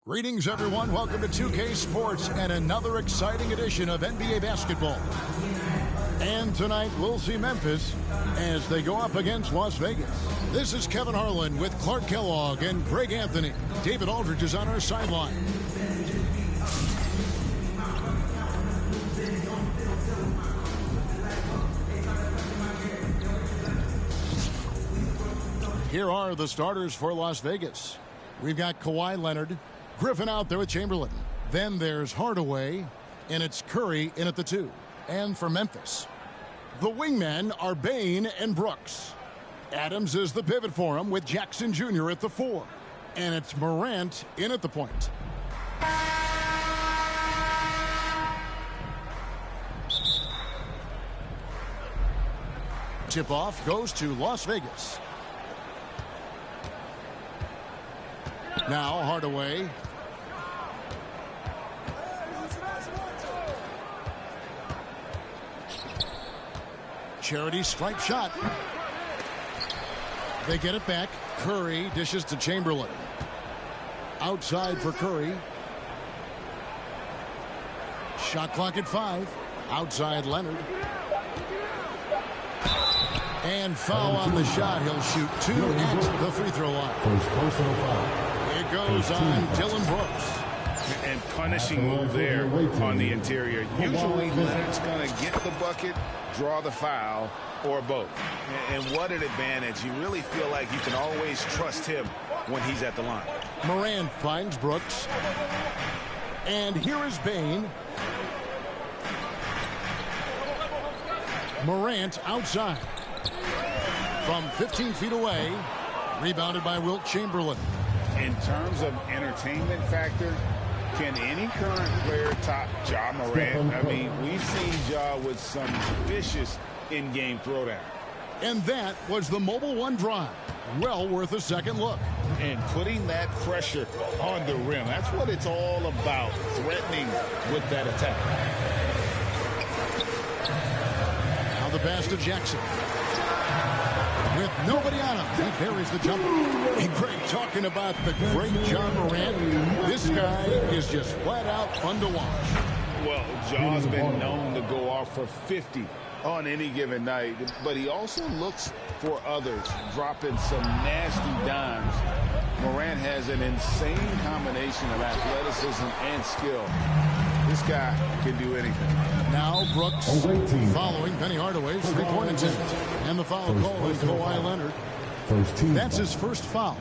Greetings, everyone. Welcome to 2K Sports and another exciting edition of NBA basketball. And tonight, we'll see Memphis as they go up against Las Vegas. This is Kevin Harlan with Clark Kellogg and Greg Anthony. David Aldridge is on our sideline. Here are the starters for Las Vegas. We've got Kawhi Leonard, Griffin out there with Chamberlain. Then there's Hardaway, and it's Curry in at the 2. And for Memphis, the wingmen are Bane and Brooks. Adams is the pivot for him with Jackson Jr. at the 4. And it's Morant in at the point. Tip-off goes to Las Vegas. Now Hardaway. Charity stripe shot. They get it back. Curry dishes to Chamberlain. Outside for Curry. Shot clock at 5. Outside Leonard. And foul on the shot. He'll shoot 2 at the free throw line. Personal foul. It goes on Dillon Brooks. And punishing move there on the interior. Usually Leonard's going to get the bucket, draw the foul, or both. And what an advantage. You really feel like you can always trust him when he's at the line. Morant finds Brooks. And here is Bane. Morant outside. From 15 feet away. Rebounded by Wilt Chamberlain. In terms of entertainment factor, can any current player top Ja Morant? I mean, we've seen Ja with some vicious in-game throwdown. And that was the Mobile One drive. Well worth a second look. And putting that pressure on the rim, that's what it's all about, threatening with that attack. Now the pass to Jackson. With nobody on him, he buries the jumper. Hey, Greg, talking about the great Ja Morant, this guy is just flat out fun to watch. Well, Ja's been known to go off for 50 on any given night, but he also looks for others, dropping some nasty dimes. Morant has an insane combination of athleticism and skill. This guy can do anything. Now Brooks following Penny Hardaway's three-point attempt. And the foul call is Kawhi Leonard. That's his first foul.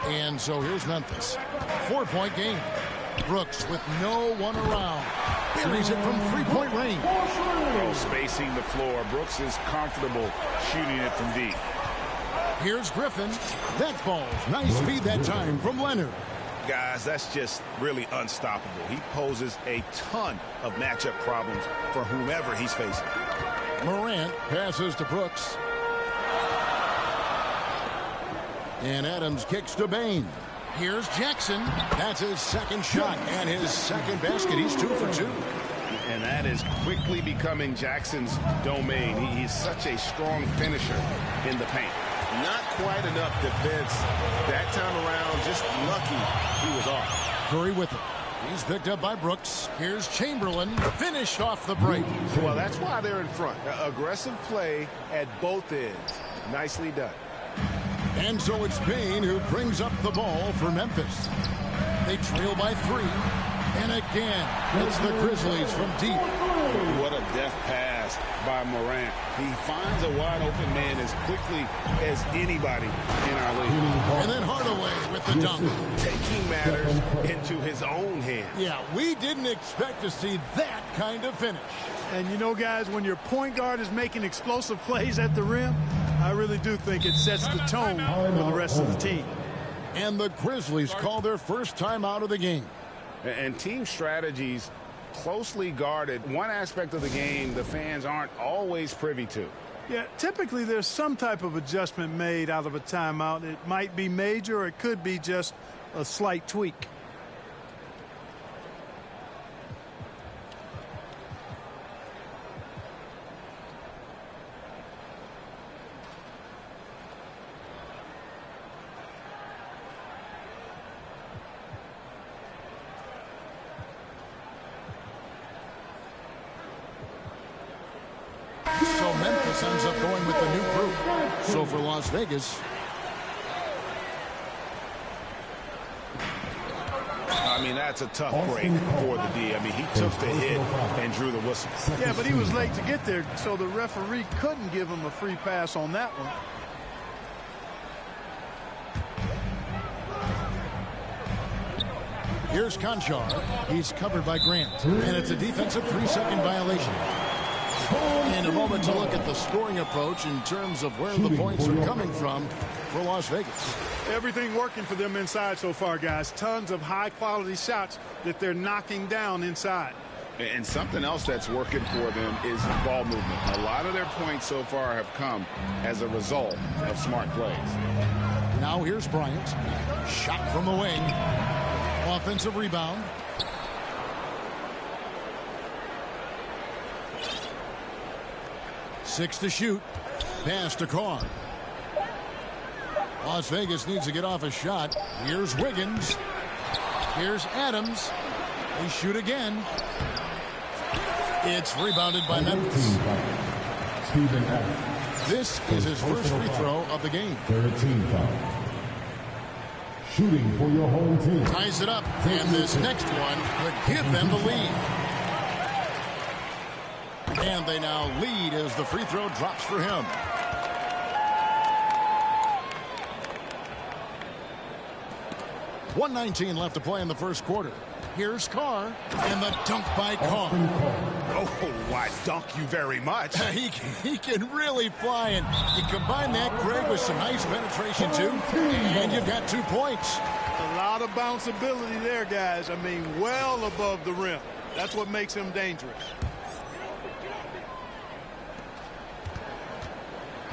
And so here's Memphis. 4-point game. Brooks with no one around. Buries it from three-point range. Oh, spacing the floor. Brooks is comfortable shooting it from deep. Here's Griffin. That falls. Nice feed that time from Leonard. Guys, that's just really unstoppable. He poses a ton of matchup problems for whomever he's facing. Morant passes to Brooks. And Adams kicks to Bane. Here's Jackson. That's his second shot and his second basket. He's 2 for 2. And that is quickly becoming Jackson's domain. He's such a strong finisher in the paint. Not quite enough defense that time around. Just lucky he was off. Curry with it. He's picked up by Brooks. Here's Chamberlain. Finished off the break. Well, that's why they're in front. Aggressive play at both ends. Nicely done. And so it's Bane who brings up the ball for Memphis. They trail by 3. And again, it's the Grizzlies from deep. What a deft pass by Morant. He finds a wide-open man as quickly as anybody in our league. And then Hardaway with the dunk. Taking matters into his own hands. Yeah, we didn't expect to see that kind of finish. And you know, guys, when your point guard is making explosive plays at the rim, I really do think it sets the tone for the rest of the team. And the Grizzlies call their first time out of the game. And team strategies closely guarded. One aspect of the game the fans aren't always privy to. Yeah, typically there's some type of adjustment made out of a timeout. It might be major or it could be just a slight tweak. Memphis ends up going with the new group. So for Las Vegas, I mean, that's a tough break for the D. I mean, he took the hit and drew the whistle. Yeah, but he was late to get there, so the referee couldn't give him a free pass on that one. Here's Conchar. He's covered by Grant. And it's a defensive 3-second violation. And a moment to look at the scoring approach in terms of where the points are coming from for Las Vegas. Everything working for them inside so far, guys. Tons of high-quality shots that they're knocking down inside. And something else that's working for them is ball movement. A lot of their points so far have come as a result of smart plays. Now here's Bryant. Shot from the wing. Offensive rebound. Six to shoot. Pass to Carr. Las Vegas needs to get off a shot. Here's Wiggins. Here's Adams. They shoot again. It's rebounded by Memphis. This is his first free throw of the game. 13 foul. Shooting for your home team. Ties it up, and this next one could give them the lead. And they now lead as the free throw drops for him. .119 left to play in the first quarter. Here's Carr, and the dunk by Carr. Oh, why, dunk you very much. He can really fly, and you combine that, Greg, with some nice penetration, too, and you've got 2 points. A lot of bounceability there, guys. I mean, well above the rim. That's what makes him dangerous.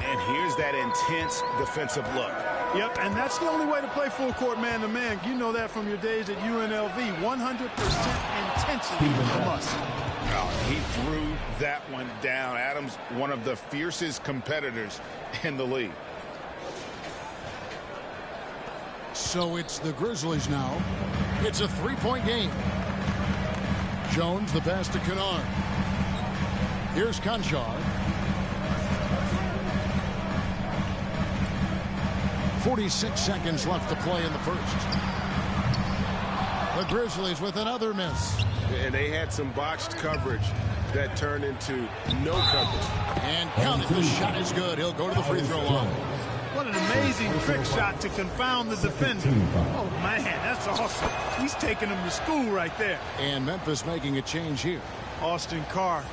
And here's that intense defensive look. Yep, and that's the only way to play full court man-to-man. You know that from your days at UNLV. 100% intensity a must. Oh, he threw that one down. Adams, one of the fiercest competitors in the league. So it's the Grizzlies now. It's a 3-point game. Jones, the pass to Kennard. Here's Conchar. 46 seconds left to play in the first. The Grizzlies with another miss. And they had some botched coverage that turned into no coverage. And counted. The shot is good. He'll go to the free throw line. What an amazing trick shot to confound the defender. Oh, man, that's awesome. He's taking him to school right there. And Memphis making a change here. Austin Carr.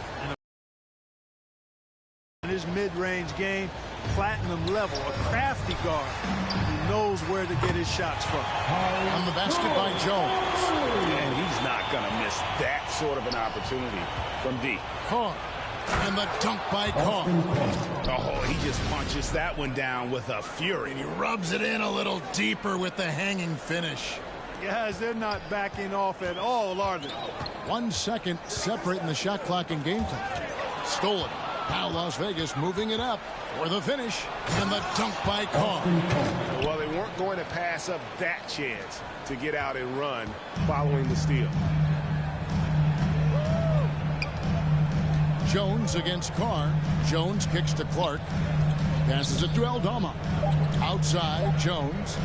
In his mid-range game, platinum level, a crafty guard. He knows where to get his shots from. On the basket by Jones. And he's not going to miss that sort of an opportunity from D. Carr. And the dunk by Carr. Oh, he just punches that one down with a fury. He rubs it in a little deeper with the hanging finish. Guys, they're not backing off at all, are they? 1 second separating the shot clock and game time. Stolen. Now Las Vegas moving it up for the finish. And the dunk by Carr. Well, they weren't going to pass up that chance to get out and run following the steal. Jones against Carr. Jones kicks to Clark. Passes it to Aldama. Outside, Jones.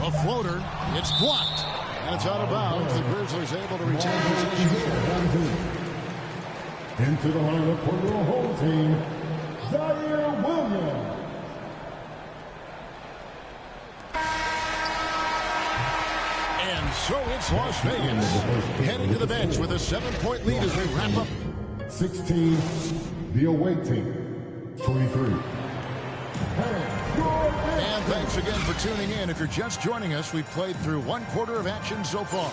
A floater. It's blocked. And it's out of bounds. The Grizzlies able to retain possession. Into the lineup for your home team, Zaire Williams. And so it's Las Vegas heading to the bench with a 7-point lead as we wrap up. 16, the away team, 23. And thanks again for tuning in. If you're just joining us, we've played through 1 quarter of action so far.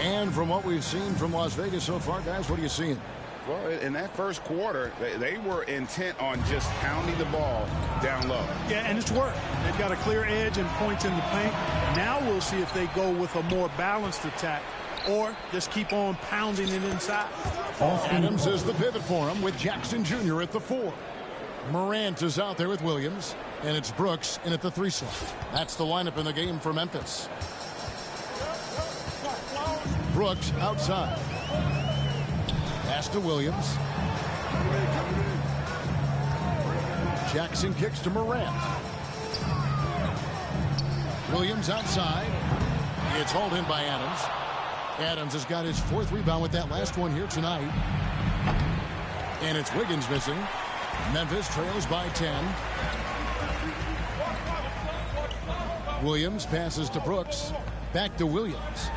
And from what we've seen from Las Vegas so far, guys, what are you seeing? Well, in that first quarter, they were intent on just pounding the ball down low. Yeah, and it's worked. They've got a clear edge and points in the paint. Now we'll see if they go with a more balanced attack or just keep on pounding it inside. Adams is the pivot for him with Jackson Jr. at the 4. Morant is out there with Williams, and it's Brooks in at the 3 slot. That's the lineup in the game for Memphis. Brooks outside. Pass to Williams. Jackson kicks to Morant. Williams outside. It's hauled in by Adams. Adams has got his 4th rebound with that last one here tonight. And it's Wiggins missing. Memphis trails by 10. Williams passes to Brooks. Back to Williams.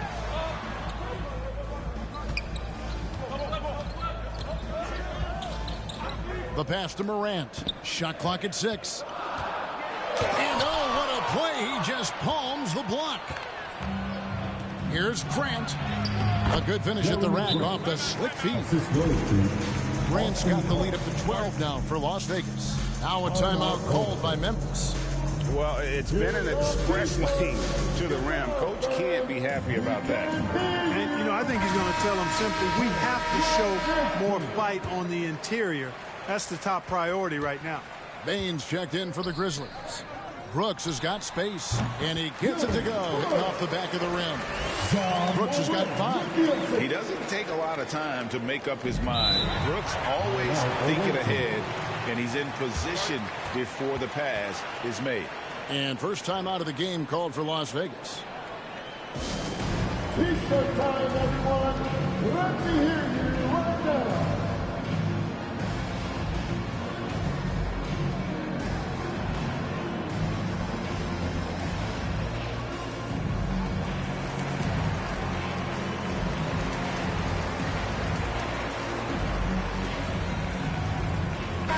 The pass to Morant. Shot clock at 6. And oh, what a play. He just palms the block. Here's Grant. A good finish at the rack off the slick feet. Grant's got the lead up to 12 now for Las Vegas. Now a timeout called by Memphis. Well, it's been an express lane to the rim. Coach can't be happy about that. And, you know, I think he's going to tell them simply, we have to show more fight on the interior. That's the top priority right now. Baines checked in for the Grizzlies. Brooks has got space, and he gets it to go, hitting off the back of the rim. Brooks has got 5. He doesn't take a lot of time to make up his mind. Brooks always thinking ahead, and he's in position before the pass is made. And first time out of the game called for Las Vegas. T-shirt time, everyone. Let me hear you right now.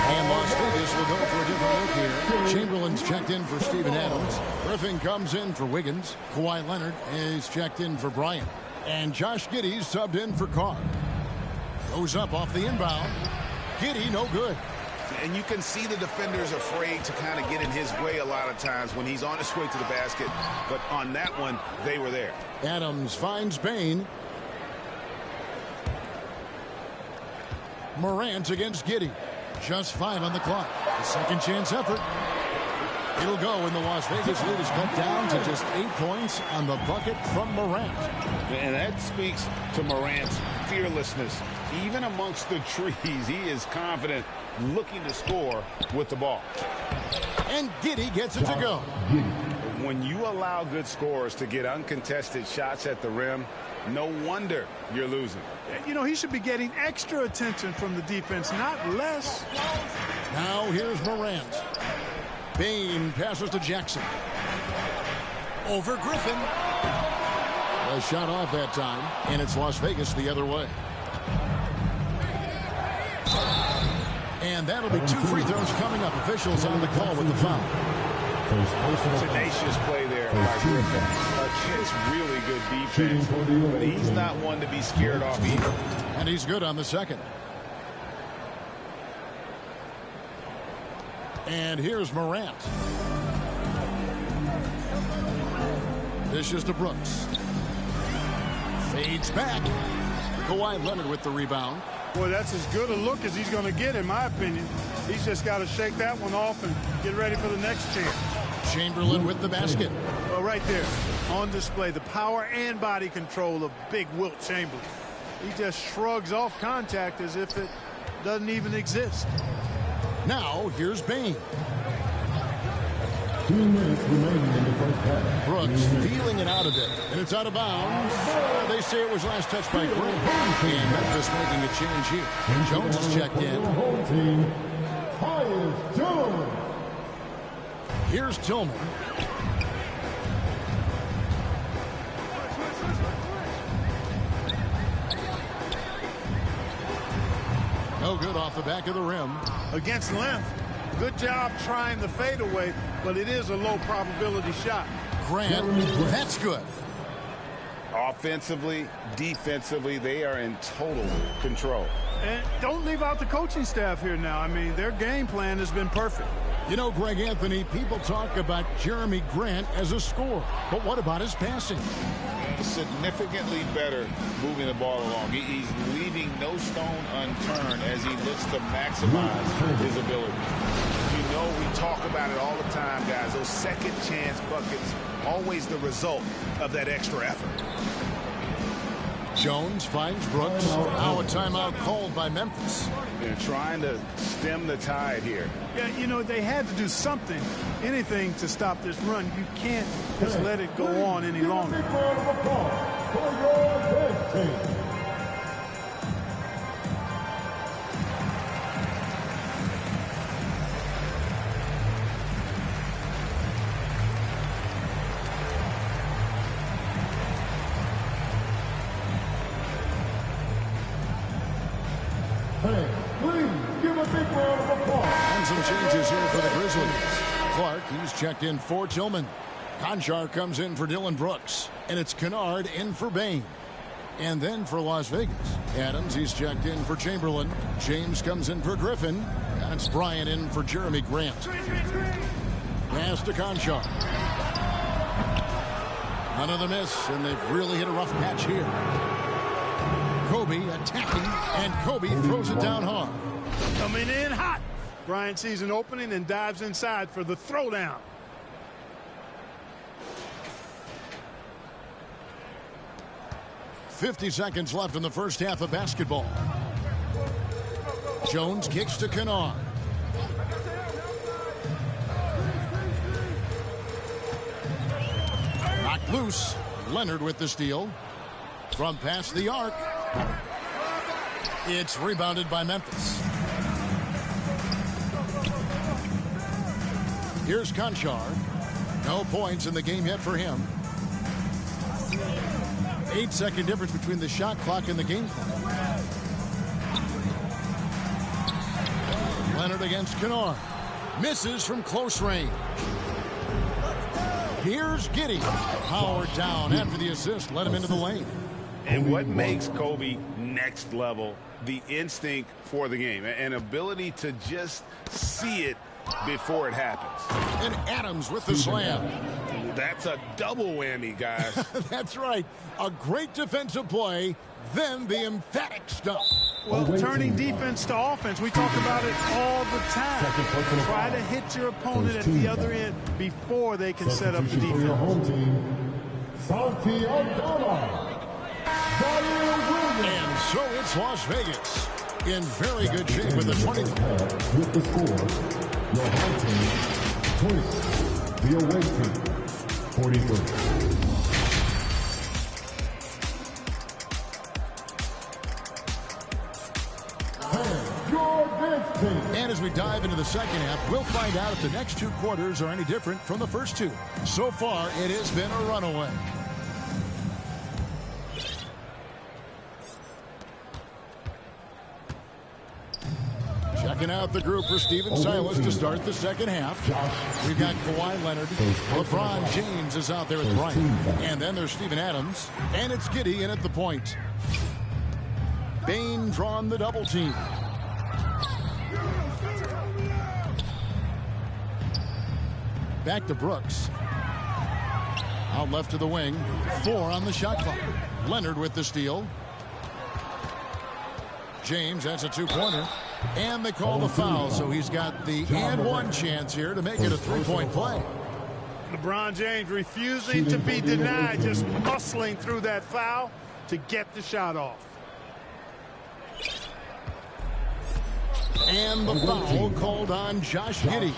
And Las Vegas will go for a different look here. Chamberlain's checked in for Steven Adams. Griffin comes in for Wiggins. Kawhi Leonard is checked in for Bryant. And Josh Giddey's subbed in for Carr. Goes up off the inbound. Giddey, no good. And you can see the defenders afraid to kind of get in his way a lot of times when he's on his way to the basket. But on that one, they were there. Adams finds Bane. Morant against Giddey. Just 5 on the clock. A second chance effort. It'll go, and the Las Vegas lead is cut down to just 8 points on the bucket from Morant. And that speaks to Morant's fearlessness. Even amongst the trees, he is confident, looking to score with the ball. And Giddey gets it to go. When you allow good scorers to get uncontested shots at the rim, no wonder you're losing. You know, he should be getting extra attention from the defense, not less. Now here's Morant. Bane passes to Jackson. Over Griffin. A shot off that time, and it's Las Vegas the other way. And that'll be 2 free throws coming up. Officials on the call with the foul. Tenacious play there by Griffin. Against really good defense, but he's not one to be scared off either. And he's good on the second. And here's Morant. Dishes to Brooks. Fades back. Kawhi Leonard with the rebound. Boy, that's as good a look as he's going to get, in my opinion. He's just got to shake that one off and get ready for the next chance. Chamberlain with the basket. Well, right there, on display, the power and body control of big Wilt Chamberlain. He just shrugs off contact as if it doesn't even exist. Now, here's Bane. 2 minutes remaining in the first half. Brooks feeling it out of it, and it's out of bounds. They say it was last touched by Grant. And Memphis making a change here. Jones is checked in. Home team, Tyus Jones. Here's Tillman. No good off the back of the rim. Against length, good job trying the fadeaway, but it is a low probability shot. Grant, that's good. Offensively, defensively, they are in total control. And don't leave out the coaching staff here now. I mean, their game plan has been perfect. You know, Greg Anthony, people talk about Jeremy Grant as a scorer, but what about his passing? Significantly better moving the ball along. He's leaving no stone unturned as he looks to maximize his ability. You know, we talk about it all the time, guys. Those second chance buckets, always the result of that extra effort. Jones finds Brooks. Now a timeout called by Memphis. And trying to stem the tide here. Yeah, you know, they had to do something, anything to stop this run. You can't just let it go on any longer. Please give a big round of applause. And some changes here for the Grizzlies. Clark, he's checked in for Tillman. Conchar comes in for Dylan Brooks. And it's Kennard in for Bain. And then for Las Vegas, Adams, he's checked in for Chamberlain. James comes in for Griffin. That's Bryant in for Jeremy Grant. Pass to Conchar. Another miss, and they've really hit a rough patch here. Kobe attacking, and Kobe throws it down hard. Coming in hot. Bryant sees an opening and dives inside for the throwdown. .50 seconds left in the first half of basketball. Jones kicks to Kennard. Knocked loose. Leonard with the steal. From past the arc. It's rebounded by Memphis. Here's Conchar. No points in the game yet for him. 8-second difference between the shot clock and the game clock. Leonard against Kennard. Misses from close range. Here's Giddey. Powered down after the assist. Let him into the lane. And what makes Kobe next level? The instinct for the game. An ability to just see it before it happens. And Adams with the slam. That's a double whammy, guys. That's right. A great defensive play, then the emphatic stuff. Well, turning defense to offense, we talk about it all the time. Try to hit your opponent at the other end before they can set up the defense. For your home team, Santi Aldama. And so it's Las Vegas in very good shape with the 20. With the score, your home team 20, the away team 43. And as we dive into the second half, we'll find out if the next two quarters are any different from the first two. So far, it has been a runaway. Checking out the group for Stephen Silas to start the second half. We've got Kawhi Leonard. LeBron James is out there with Bryant. And then there's Steven Adams. And it's Giddey in at the point. Bain drawn the double team. Back to Brooks. Out left to the wing. 4 on the shot clock. Leonard with the steal. James, that's a two-pointer. And they call the foul, so he's got the and one chance here to make it a three-point play. LeBron James refusing to be denied, just muscling through that foul to get the shot off. And the foul called on Josh Giddey.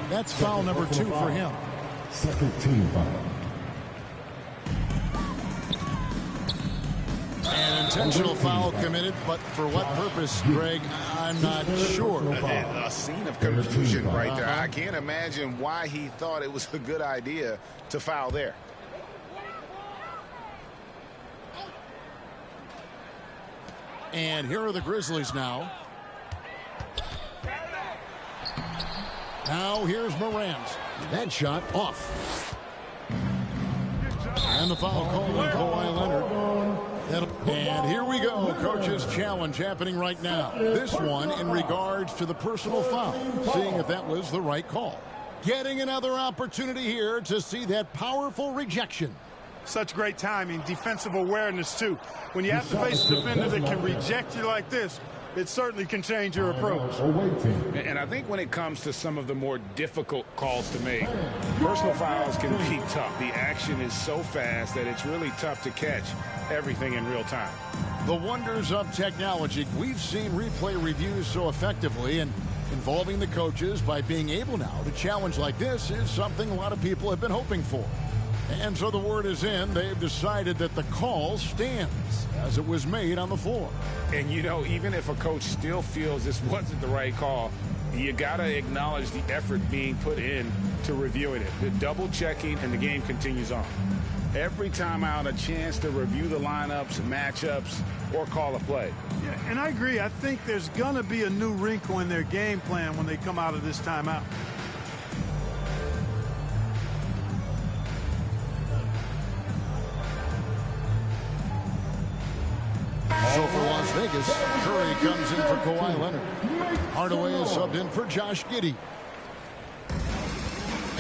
That's foul number 2 for him. Second team foul. An intentional foul committed, but for what purpose, Greg, I'm not sure. A scene of confusion right there. I can't imagine why he thought it was a good idea to foul there. And here are the Grizzlies now. Now here's Morant. That shot off. And the foul called on Kawhi Leonard. And here we go. Coach's challenge happening right now. This one in regards to the personal foul. Seeing if that was the right call. Getting another opportunity here to see that powerful rejection. Such great timing, defensive awareness too. When you have to face a defender that can reject you like this, it certainly can change your approach. And I think when it comes to some of the more difficult calls to make, personal fouls can be tough. The action is so fast that it's really tough to catch everything in real time. The wonders of technology. We've seen replay reviews so effectively, and involving the coaches by being able now to challenge like this is something a lot of people have been hoping for. And so the word is in. They've decided that the call stands as it was made on the floor. And, you know, even if a coach still feels this wasn't the right call, you got to acknowledge the effort being put in to reviewing it. The double checking, and the game continues on. Every time out, a chance to review the lineups, matchups, or call a play. Yeah, and I agree. I think there's going to be a new wrinkle in their game plan when they come out of this timeout. So for Las Vegas, Curry comes in for Kawhi Leonard. Hardaway is subbed in for Josh Giddey.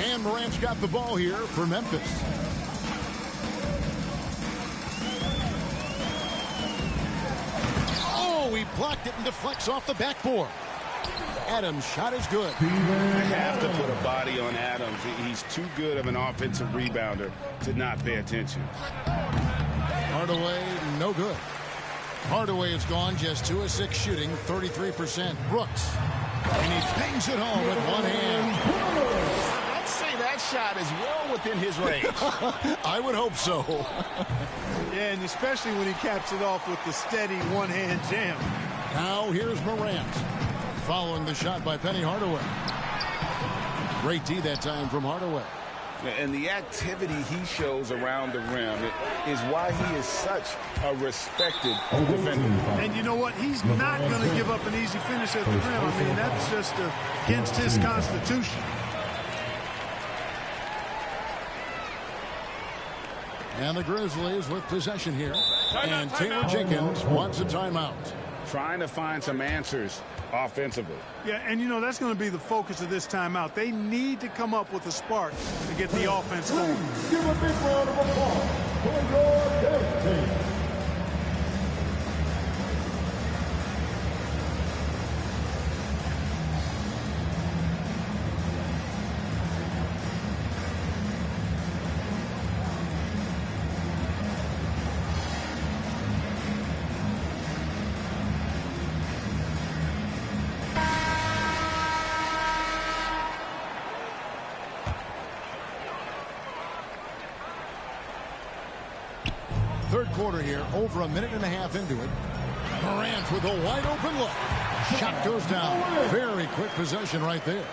And Morant's got the ball here for Memphis. Oh, he blocked it and deflects off the backboard. Adams' shot is good. I have to put a body on Adams. He's too good of an offensive rebounder to not pay attention. Hardaway, no good. Hardaway is gone, just 2 of 6 shooting, 33%. Brooks, and he bangs it home with one hand. I'd say that shot is well within his range. I would hope so. Yeah, and especially when he caps it off with the steady one-hand jam. Now here's Morant, following the shot by Penny Hardaway. Great D that time from Hardaway. And the activity he shows around the rim is why he is such a respected defender. And you know what? He's not going to give up an easy finish at the rim. I mean, that's just against his constitution. And the Grizzlies with possession here. And Taylor Jenkins wants a timeout. Trying to find some answers offensively. Yeah, and you know, that's going to be the focus of this timeout. They need to come up with a spark to get the offense going. Give a big round of applause for your Denver team. Third quarter here, over a minute and a half into it. Morant with a wide open look. Shot goes down. Very quick possession right there.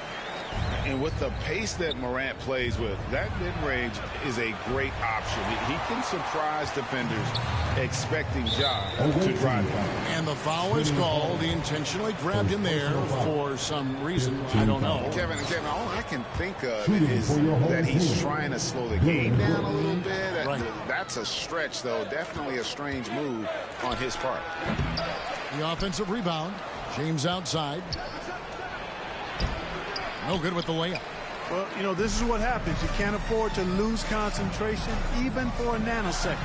And with the pace that Morant plays with, that mid-range is a great option. He can surprise defenders expecting Ja to drive him. And the foul is called. He intentionally grabbed him there for some reason. I don't know. Kevin, all I can think of is that he's trying to slow the game down a little bit. Right. That's a stretch, though. Definitely a strange move on his part. The offensive rebound. James outside. No good with the layup. Well, you know, this is what happens. You can't afford to lose concentration even for a nanosecond.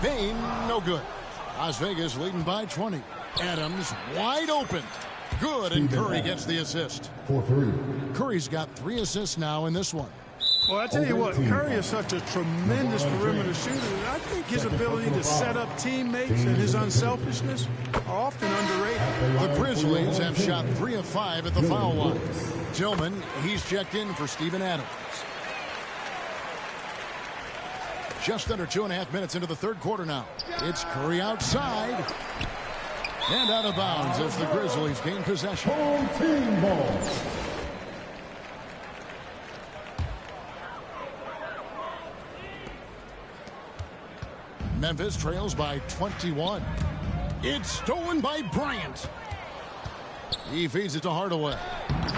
Bain, no good. Las Vegas leading by 20. Adams wide open. Good, and Curry gets the assist. 4-3. Curry's got 3 assists now in this one. Well, I tell you what, Curry is such a tremendous perimeter shooter. I think his ability to set up teammates and his unselfishness are often underrated. The Grizzlies have shot 3 of 5 at the foul line. Tillman, he's checked in for Steven Adams. Just under 2.5 minutes into the third quarter now. It's Curry outside. And out of bounds as the Grizzlies gain possession. Home team ball. Memphis trails by 21. It's stolen by Bryant. He feeds it to Hardaway.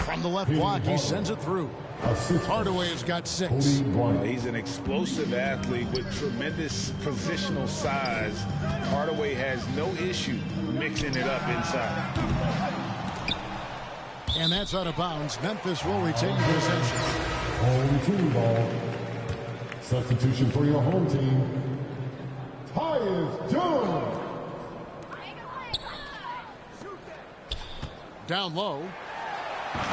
From the left block, he sends it through. Hardaway has got 6. He's an explosive athlete with tremendous positional size. Hardaway has no issue mixing it up inside. And that's out of bounds. Memphis will retain possession. Home team ball. Substitution for your home team. Tyus Jones. Down low.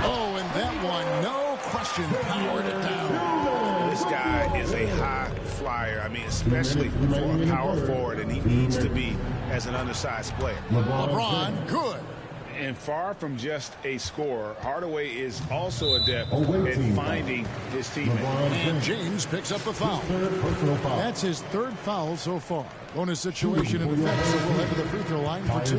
Oh, and that one, no question, powered it down. This guy is a high flyer. I mean, especially for a power forward, and he needs to be as an undersized player. LeBron, good. And far from just a scorer, Hardaway is also adept Away at team finding his teammate. And James picks up the foul. Third personal foul. That's his third foul so far. Bonus situation in effect, so we'll head to the free throw line for 2.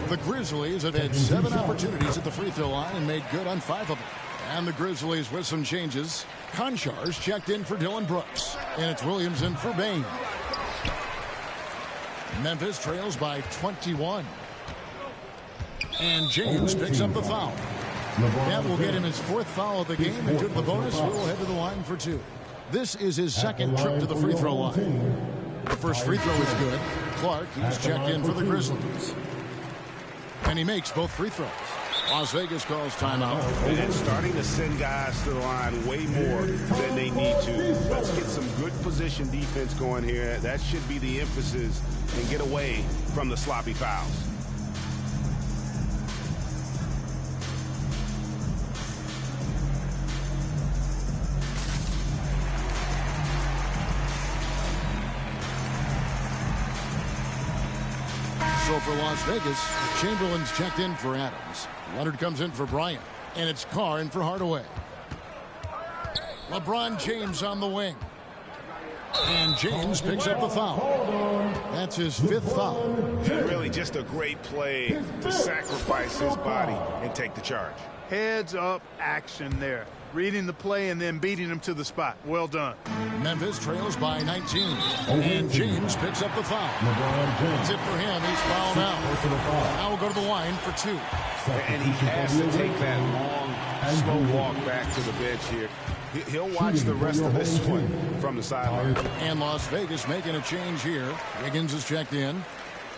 The Grizzlies have had 7 opportunities at the free throw line and made good on 5 of them. And the Grizzlies with some changes. Konchar's checked in for Dylan Brooks. And it's Williams in for Bain. Memphis trails by 21. And James picks up the foul. That will get him his 4th foul of the game. And due to the bonus, we will head to the line for 2. This is his second trip to the free throw line. The first free throw is good. Clark, he's checked in for the Grizzlies. And he makes both free throws. Las Vegas calls timeout. And starting to send guys to the line way more than they need to. Let's get some good position defense going here. That should be the emphasis and get away from the sloppy fouls. So for Las Vegas, Chamberlain's checked in for Adams. Leonard comes in for Bryant. And it's Carr in for Hardaway. LeBron James on the wing. And James picks up the foul. That's his 5th foul. And really just a great play to sacrifice his body and take the charge. Heads up action there. Reading the play and then beating him to the spot. Well done. Memphis trails by 19. And James picks up the foul. That's it for him. He's fouled out. Now we'll go to the line for 2. And he has to take that long, slow walk back to the bench here. He'll watch the rest of this one from the sideline. And Las Vegas making a change here. Wiggins is checked in.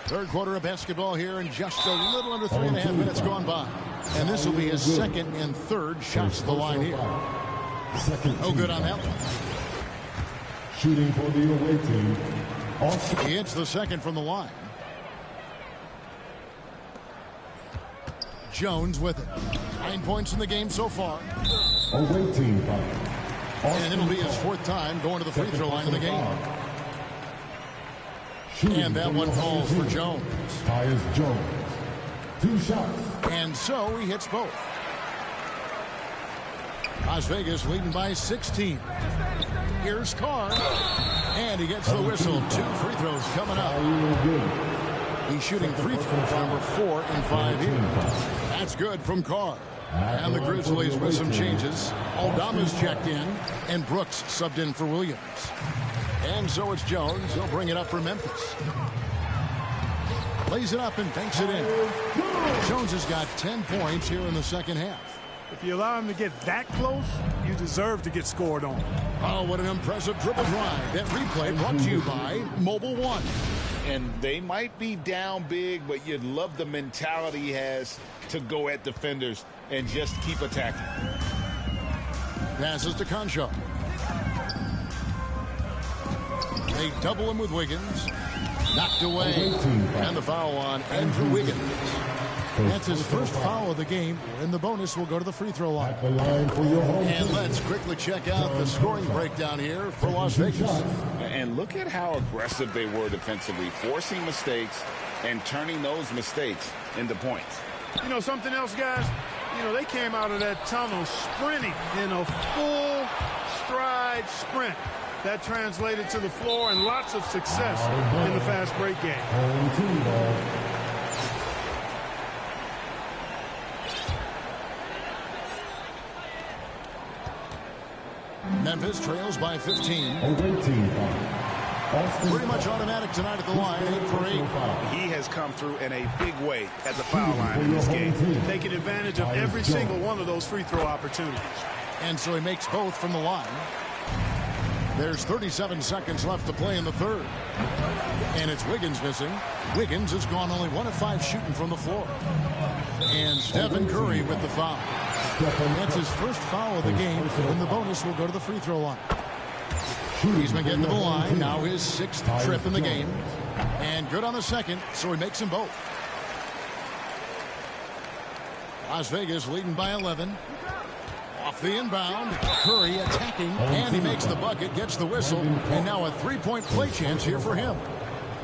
Third quarter of basketball here, and just a little under 3.5 minutes gone by. And this will be his 2nd and 3rd shots to the line here. No good on that one. Shooting for the away team. He hits the 2nd from the line. Jones with it. 9 points in the game so far. Away team foul. And it'll be his 4th time going to the free throw line in the game. And that one falls for Jones. Tyus Jones. 2 shots. And so he hits both. Las Vegas leading by 16. Here's Carr. And he gets the whistle. 2 free throws coming up. He's shooting free throws number 4 in 5 here. That's good from Carr. And the Grizzlies with some changes. Aldama's checked in. And Brooks subbed in for Williams. And so it's Jones. He'll bring it up for Memphis. Lays it up and banks it in. Jones has got 10 points here in the 2nd half. If you allow him to get that close, you deserve to get scored on. Oh, what an impressive dribble drive. That replay brought to you by Mobile One. And they might be down big, but you'd love the mentality he has to go at defenders and just keep attacking. Passes to Concho. They double him with Wiggins. Knocked away. And the foul on Andrew Wiggins. That's his 1st foul of the game. And the bonus will go to the free throw line. And let's quickly check out the scoring breakdown here for Las Vegas. And look at how aggressive they were defensively, forcing mistakes and turning those mistakes into points. You know something else, guys? You know, they came out of that tunnel sprinting in a full stride sprint. That translated to the floor and lots of success in the fast break game. Memphis trails by 15. Pretty much automatic tonight at the line, 8 for 8. He has come through in a big way at the foul line in this game. Taking advantage of every single one of those free throw opportunities. And so he makes both from the line. There's 37 seconds left to play in the 3rd. And it's Wiggins missing. Wiggins has gone only 1 of 5 shooting from the floor. And Stephen Curry with the foul. That's his 1st foul of the game. And the bonus will go to the free throw line. He's been getting to the line. Now his 6th trip in the game. And good on the 2nd, so he makes them both. Las Vegas leading by 11. Off the inbound, Curry attacking, and he makes the bucket, gets the whistle, and now a 3-point play chance here for him.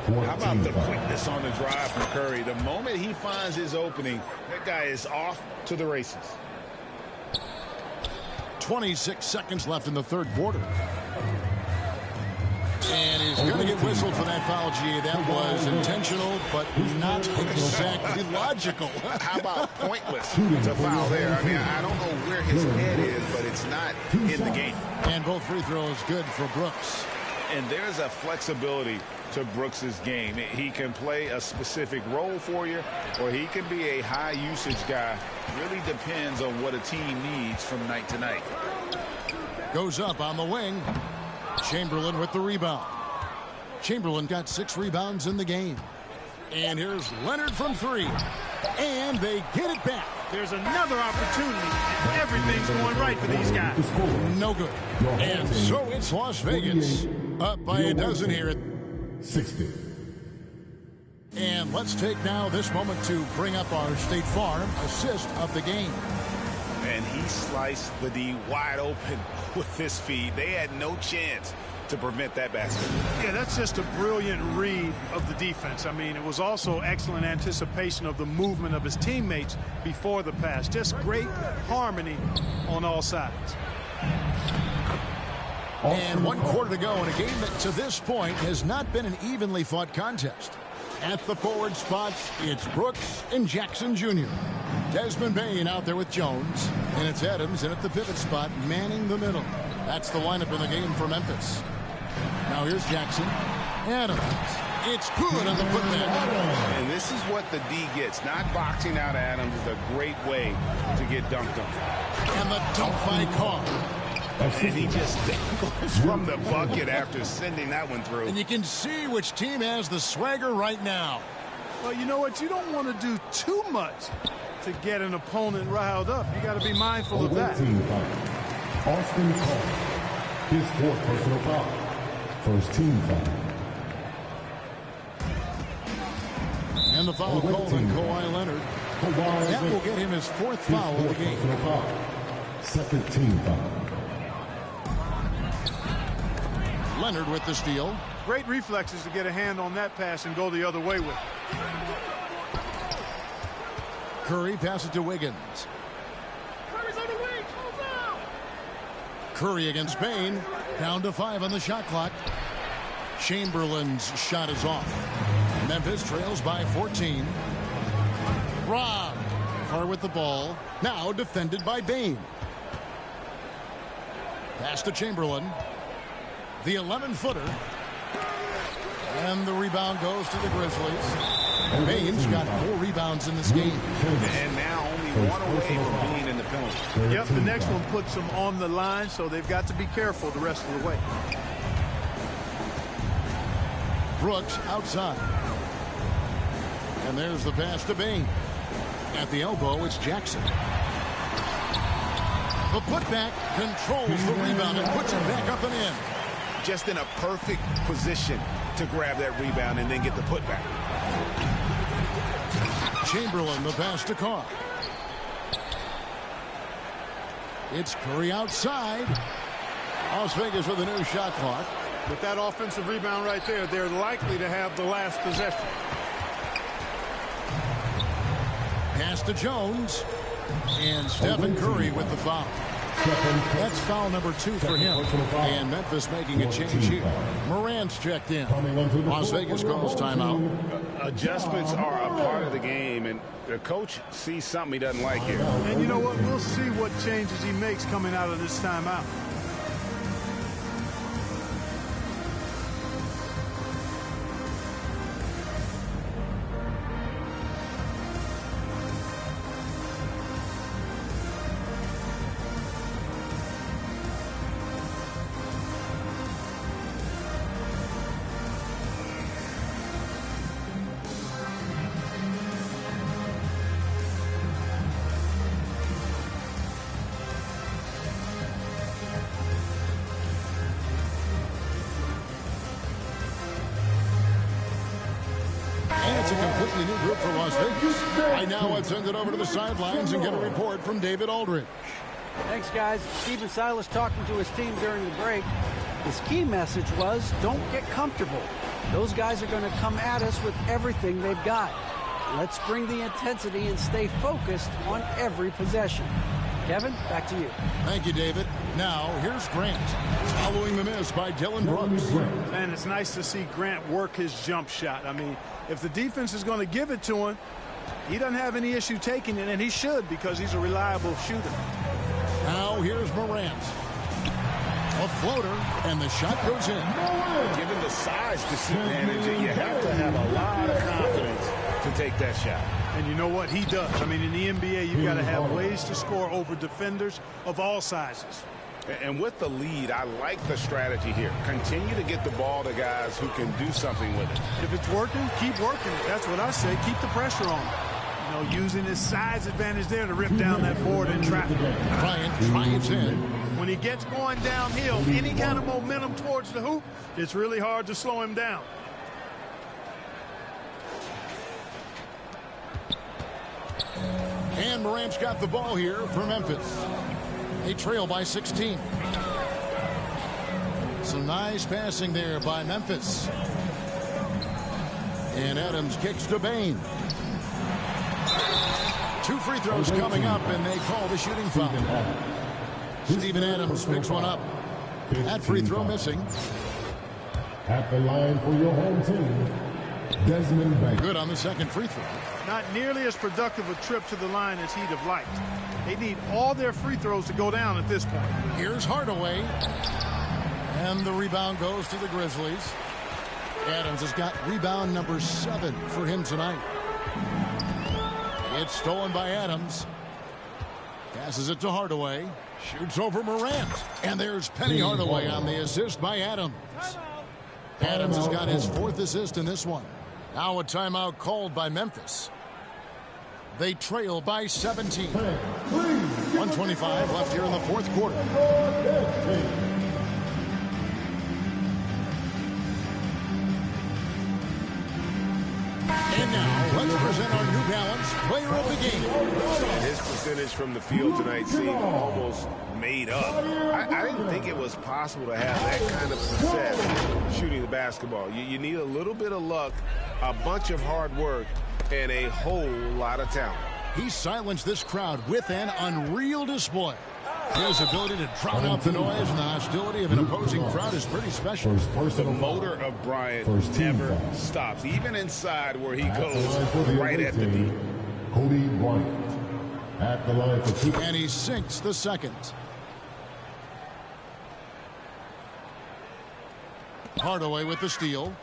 How about the quickness on the drive from Curry? The moment he finds his opening, that guy is off to the races. 26 seconds left in the third quarter. And he's going to get whistled for that foul, G. That was intentional, but not exactly logical. How about pointless to foul there? I mean, I don't know where his head is, but it's not in the game. And both free throws good for Brooks. And there's a flexibility to Brooks's game. He can play a specific role for you, or he can be a high-usage guy. Really depends on what a team needs from night to night. Goes up on the wing. Chamberlain with the rebound. Chamberlain got 6 rebounds in the game. And here's Leonard from 3. And they get it back. There's another opportunity, and everything's going right for these guys. No good. And so it's Las Vegas. Up by a dozen here at 60. And let's take now this moment to bring up our State Farm assist of the game. And he sliced the D wide open with his feed. They had no chance to prevent that basket. Yeah, that's just a brilliant read of the defense. I mean, it was also excellent anticipation of the movement of his teammates before the pass. Just great harmony on all sides. And 1 quarter to go in a game that to this point has not been an evenly fought contest. At the forward spots, it's Brooks and Jackson Jr. Desmond Bain out there with Jones. And it's Adams in at the pivot spot, manning the middle. That's the lineup in the game for Memphis. Now here's Jackson. Adams. It's good on the putback. And this is what the D gets. Not boxing out Adams is a great way to get dunked on. And the dunk by Carr. And he just goes from the bucket after sending that one through. And you can see which team has the swagger right now. Well, you know what? You don't want to do too much to get an opponent riled up. You got to be mindful of that. Team foul. Austin Carr. His 4th personal foul. First team foul. And the foul called on Kawhi Leonard. That will get him his 4th foul of the game. Second team foul. Leonard with the steal. Great reflexes to get a hand on that pass and go the other way with it. Curry passes to Wiggins. Curry against Bain. Down to 5 on the shot clock. Chamberlain's shot is off. Memphis trails by 14. Rob. Carr with the ball. Now defended by Bain. Pass to Chamberlain. The 11-footer. And the rebound goes to the Grizzlies. Bain's got 4 rebounds in this game. And now only 1 away from being in the penalty. Yep, the next one puts them on the line, so they've got to be careful the rest of the way. Brooks outside. And there's the pass to Bain. At the elbow, it's Jackson. The putback controls the rebound and puts it back up and in. Just in a perfect position to grab that rebound and then get the putback. Chamberlain, the pass to Carr. It's Curry outside. Las Vegas with a new shot clock. With that offensive rebound right there, they're likely to have the last possession. Pass to Jones. And Stephen Curry with the foul. That's foul number 2 for him. And Memphis making a change here. Morant's checked in. Las Vegas calls timeout. Adjustments are a part of the game, and the coach sees something he doesn't like here. And you know what? We'll see what changes he makes coming out of this timeout. It's a completely new group for Las Vegas. Right now, let's send it over to the sidelines and get a report from David Aldridge. Thanks, guys. Stephen Silas talking to his team during the break. His key message was, don't get comfortable. Those guys are going to come at us with everything they've got. Let's bring the intensity and stay focused on every possession. Kevin, back to you. Thank you, David. Now, here's Grant. Following the miss by Dylan Brooks. Man, it's nice to see Grant work his jump shot. I mean, if the defense is going to give it to him, he doesn't have any issue taking it, and he should because he's a reliable shooter. Now, here's Morant. A floater, and the shot goes in. Given the size disadvantage, you have to have a lot of confidence to take that shot. And you know what? He does. I mean, in the NBA, you've got to have ways to score over defenders of all sizes. And with the lead, I like the strategy here. Continue to get the ball to guys who can do something with it. If it's working, keep working it. That's what I say. Keep the pressure on. You know, using his size advantage there to rip down that board in traffic. Bryant drives in. When he gets going downhill, any kind of momentum towards the hoop, it's really hard to slow him down. And Morant's got the ball here for Memphis. They trail by 16. Some nice passing there by Memphis. And Adams kicks to Bain. 2 free throws coming up, and they call the shooting foul. Steven Adams picks one up. That free throw missing. At the line for your home team, Desmond Bain. Good on the second free throw. Not nearly as productive a trip to the line as he'd have liked. They need all their free throws to go down at this point. Here's Hardaway. And the rebound goes to the Grizzlies. Adams has got rebound number 7 for him tonight. It's stolen by Adams. Passes it to Hardaway. Shoots over Morant. And there's Penny Hardaway on the assist by Adams. Adams has got his 4th assist in this one. Now a timeout called by Memphis. They trail by 17. 1:25 left here in the 4th quarter. And now, let's present our New Balance Player of the Game. His percentage from the field tonight seemed almost made up. I didn't think it was possible to have that kind of success shooting the basketball. You need a little bit of luck, a bunch of hard work, and a whole lot of talent. He silenced this crowd with an unreal display. His ability to drown out the noise and the hostility of an opposing crowd is pretty special. The motor of Bryant never stops, even inside where he goes right at the knee. Cody Bryant at the line for 2. And he sinks the second. Hardaway with the steal.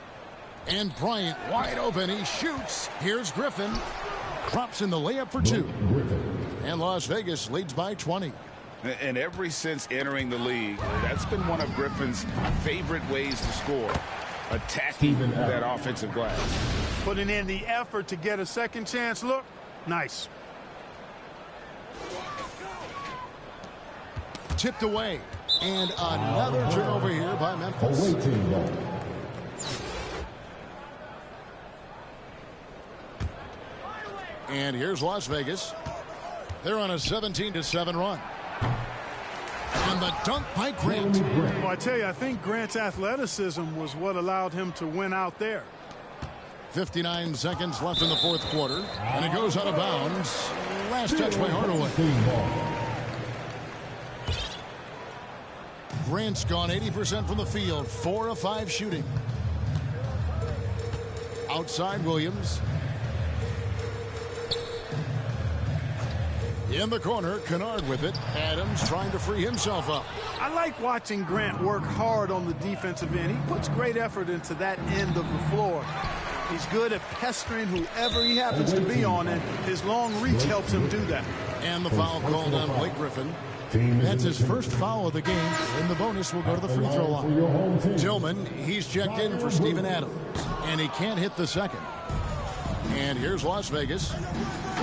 And Bryant wide open. He shoots. Here's Griffin. Drops in the layup for 2. And Las Vegas leads by 20. And ever since entering the league, that's been one of Griffin's favorite ways to score, attacking that offensive glass. Putting in the effort to get a second chance look. Nice. Tipped away. And another turnover here by Memphis. Away team ball. And here's Las Vegas. They're on a 17-7 run. And the dunk by Grant. Well, I tell you, I think Grant's athleticism was what allowed him to win out there. 59 seconds left in the 4th quarter. And it goes out of bounds. Last touch by Hardaway. Grant's gone 80% from the field. 4 of 5 shooting. Outside Williams. In the corner, Kennard with it. Adams trying to free himself up. I like watching Grant work hard on the defensive end. He puts great effort into that end of the floor. He's good at pestering whoever he happens to be on, and his long reach helps him do that. And the foul called on Blake Griffin. That's his first foul of the game, and the bonus will go to the free throw line. Tillman, he's checked in for Steven Adams, and he can't hit the second. And here's Las Vegas.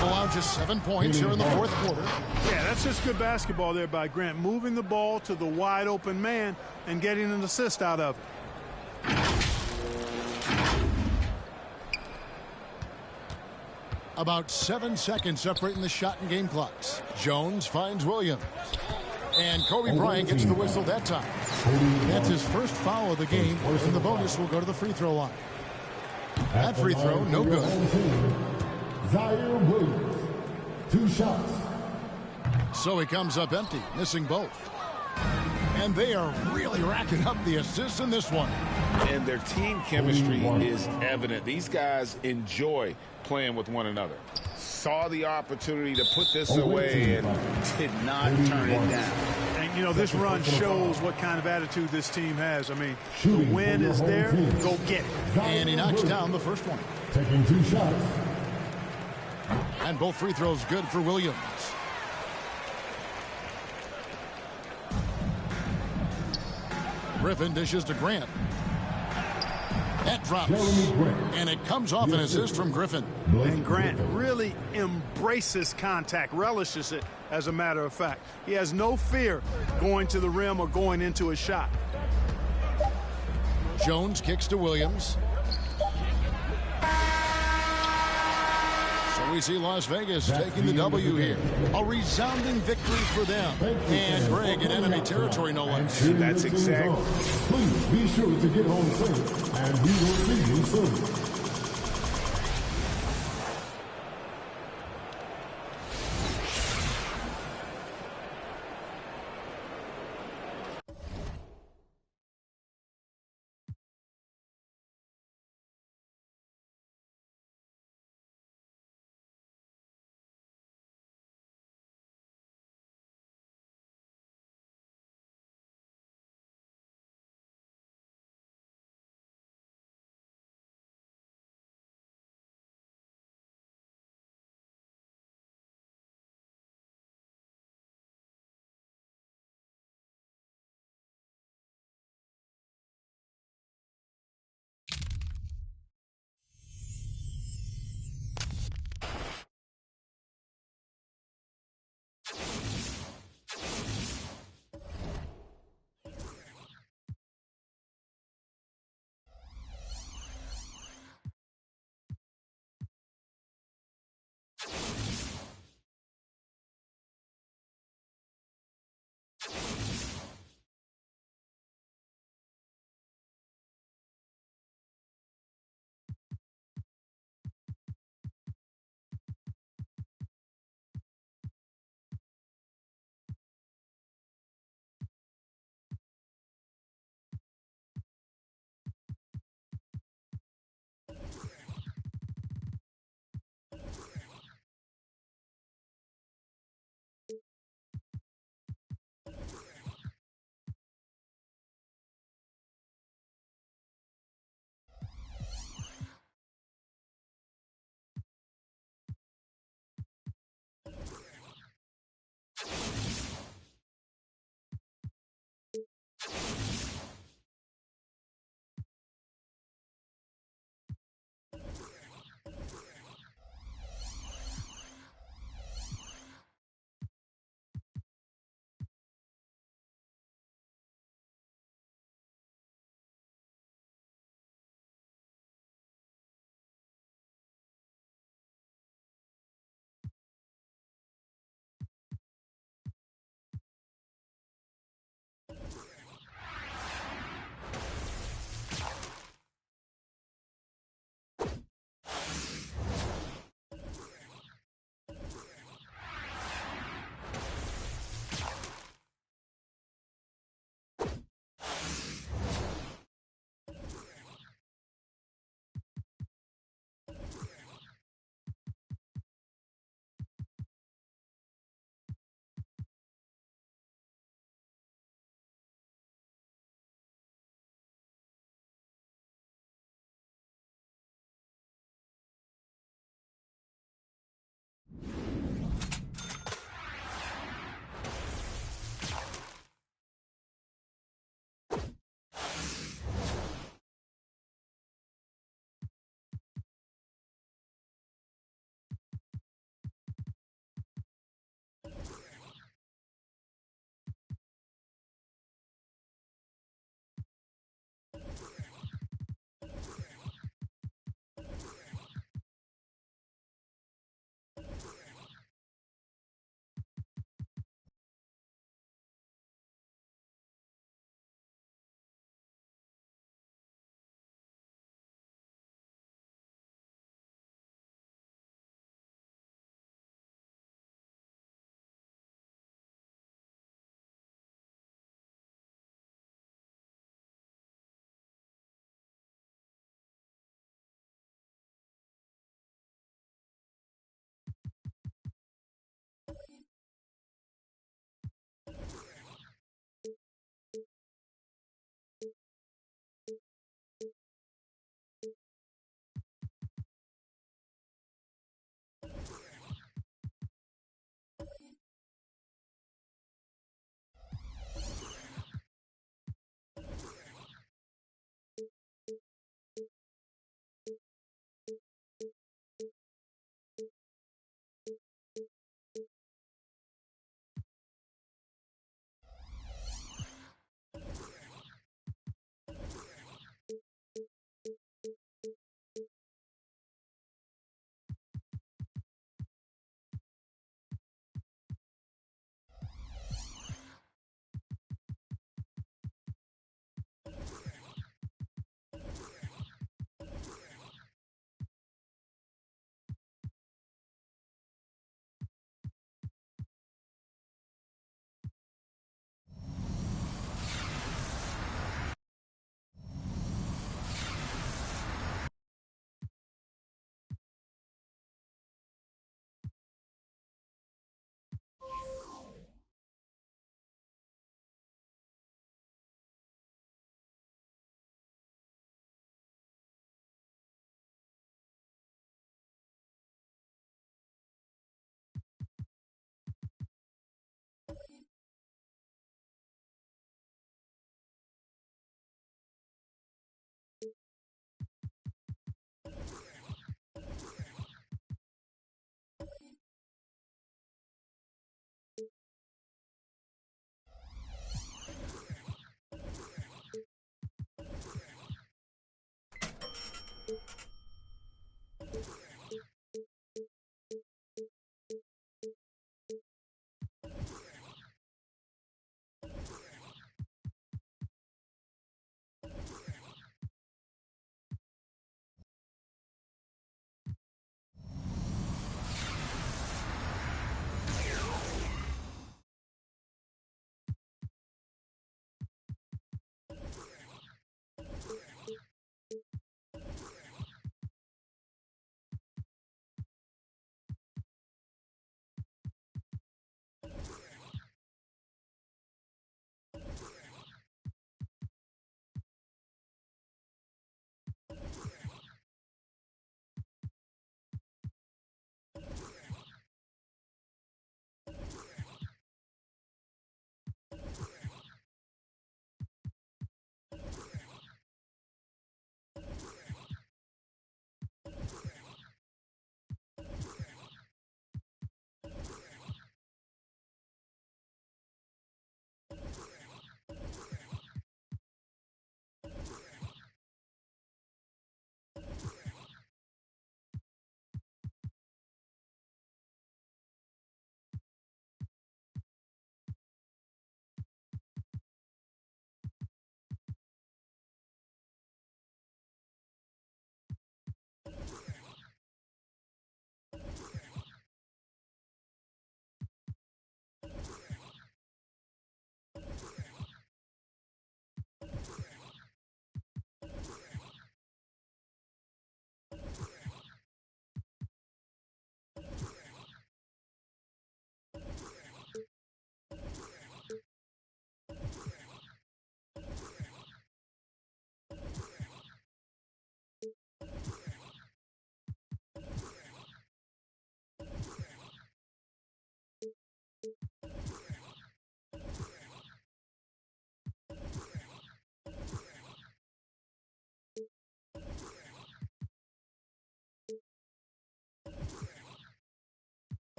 Allowed just 7 points here in the 4th quarter. Yeah, that's just good basketball there by Grant, moving the ball to the wide open man and getting an assist out of it. About 7 seconds separating the shot and game clocks. Jones finds Williams. And Kobe Bryant gets the whistle that time. That's his first foul of the game, and the bonus will go to the free throw line. That free throw, no good. Zaire Williams, 2 shots. So he comes up empty, missing both. And they are really racking up the assists in this one. And their team chemistry is evident. These guys enjoy playing with one another. Saw the opportunity to put this away and did not turn it down. And, you know, this run shows what kind of attitude this team has. I mean, the win is there, go get it. And he knocks down the first one. Taking 2 shots. And both free throws good for Williams. Griffin dishes to Grant. That drops. And it comes off an assist from Griffin. And Grant really embraces contact, relishes it, as a matter of fact. He has no fear going to the rim or going into a shot. Jones kicks to Williams. So we see Las Vegas taking the W here. A resounding victory for them. And Greg in enemy territory, no less. That's exactly. Please be sure to get home safe, and we will see you soon.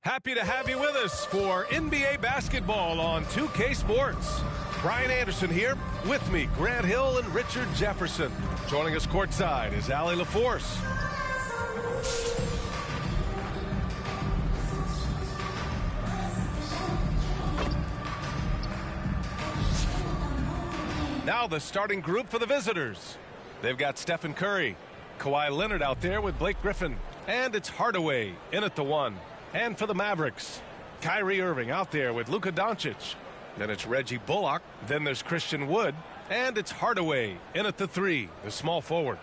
Happy to have you with us for NBA basketball on 2K Sports. Brian Anderson here. With me, Grant Hill and Richard Jefferson. Joining us courtside is Allie LaForce. Now the starting group for the visitors. They've got Stephen Curry, Kawhi Leonard out there with Blake Griffin, and it's Hardaway in at the 1. And for the Mavericks, Kyrie Irving out there with Luka Doncic. Then it's Reggie Bullock. Then there's Christian Wood. And it's Hardaway in at the 3, the small forward.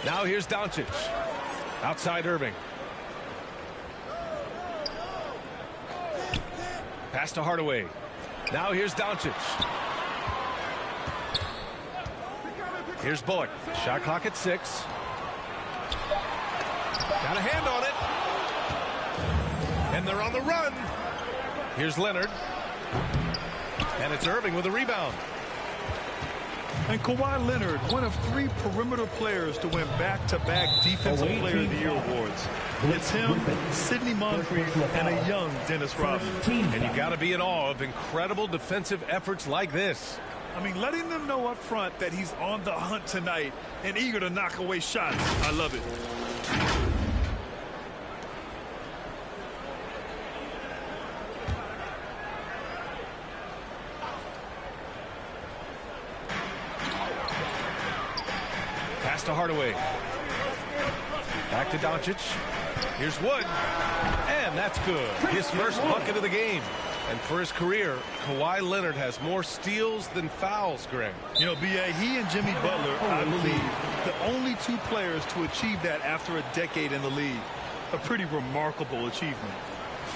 Now here's Doncic. Outside Irving. Pass to Hardaway. Now here's Doncic. Here's Bullock. Shot clock at 6. Got a hand on it. And they're on the run. Here's Leonard. And it's Irving with a rebound. And Kawhi Leonard, one of 3 perimeter players to win back-to-back Defensive Player of the Year awards. It's him, Sidney Moncrief, and a young Dennis Rodman. And you got to be in awe of incredible defensive efforts like this. I mean, letting them know up front that he's on the hunt tonight and eager to knock away shots. I love it. To Hardaway. Back to Doncic. Here's Wood. And that's good. His first bucket of the game. And for his career, Kawhi Leonard has more steals than fouls, Greg. You know, B.A., he and Jimmy Butler, I believe, the only 2 players to achieve that after a decade in the league. A pretty remarkable achievement.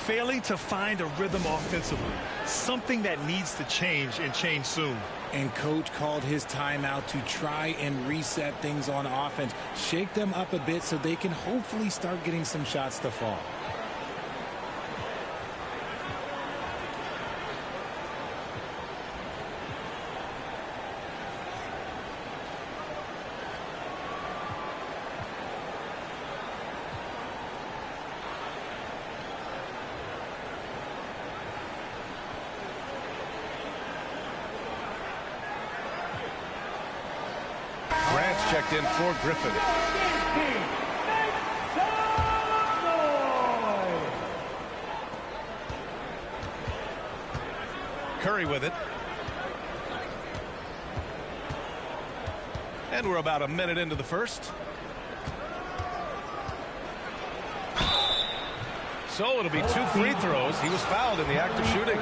Failing to find a rhythm offensively, something that needs to change and change soon. And coach called his timeout to try and reset things on offense, shake them up a bit so they can hopefully start getting some shots to fall. Checked in for Griffin. Curry with it. And we're about a minute into the first. So it'll be 2 free throws. He was fouled in the act of shooting.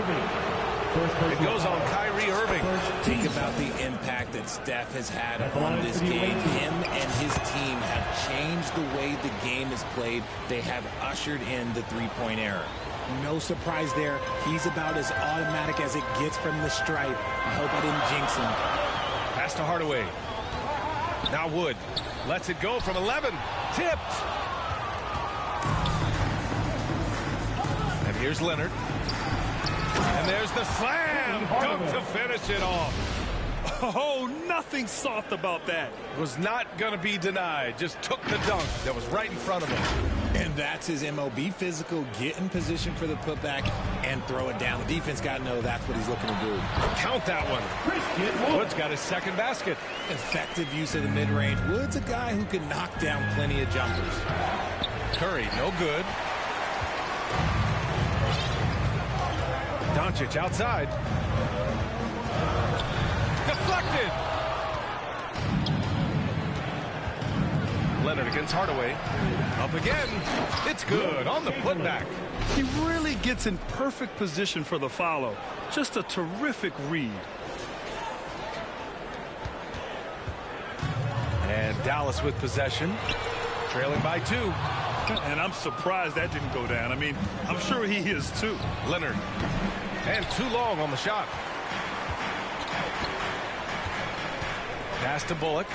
It goes on Kyrie Irving. Think about the impact that Steph has had on this game. Him and his team have changed the way the game is played. They have ushered in the 3-point era. No surprise there. He's about as automatic as it gets from the stripe. I hope I didn't jinx him. Pass to Hardaway. Now Wood lets it go from 11. Tipped. And here's Leonard. And there's the slam dunk to finish it off. Oh, nothing soft about that. Was not going to be denied. Just took the dunk that was right in front of him. And that's his MO. Be physical, get in position for the putback, and throw it down. The defense got to know that's what he's looking to do. Count that one. Wood's got his second basket. Effective use of the mid-range. Wood's a guy who can knock down plenty of jumpers. Curry, no good. Doncic outside. Deflected. Leonard against Hardaway. Up again. It's good on the putback. He really gets in perfect position for the follow. Just a terrific read. And Dallas with possession. Trailing by 2. And I'm surprised that didn't go down. I mean, I'm sure he is too. Leonard. And too long on the shot. Pass to Bullock.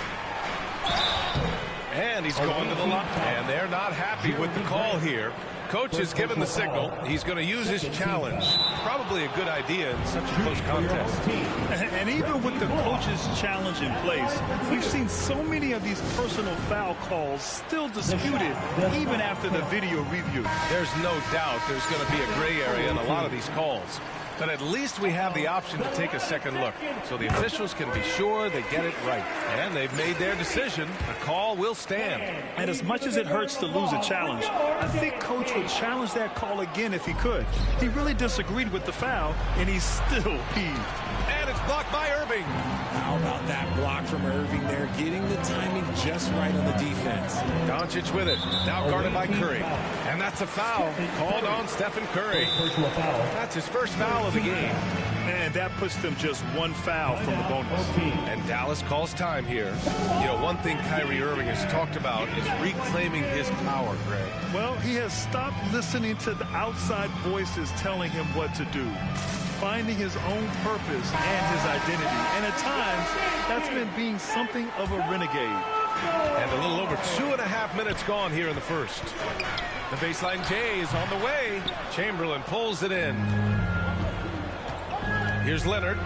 And he's going to the line. And they're not happy with the call here. Coach has given the signal. He's going to use his challenge. Probably a good idea in such a close contest. And even with the coach's challenge in place, we've seen so many of these personal foul calls still disputed even after the video review. There's no doubt there's going to be a gray area in a lot of these calls. But at least we have the option to take a second look, so the officials can be sure they get it right. And they've made their decision. The call will stand. And as much as it hurts to lose a challenge, I think Coach would challenge that call again if he could. He really disagreed with the foul, and he's still peeved. And it's blocked by Irving. How about that block from Irving there, getting the timing just right on the defense. Doncic with it, now guarded by Curry. And that's a foul called on Stephen Curry. That's his first foul of the game. And that puts them just one foul from the bonus. And Dallas calls time here. You know, one thing Kyrie Irving has talked about is reclaiming his power, Greg. Well, he has stopped listening to the outside voices telling him what to do, finding his own purpose and his identity. And at times, that's been being something of a renegade. And a little over 2.5 minutes gone here in the first. The baseline J is on the way. Chamberlain pulls it in. Here's Leonard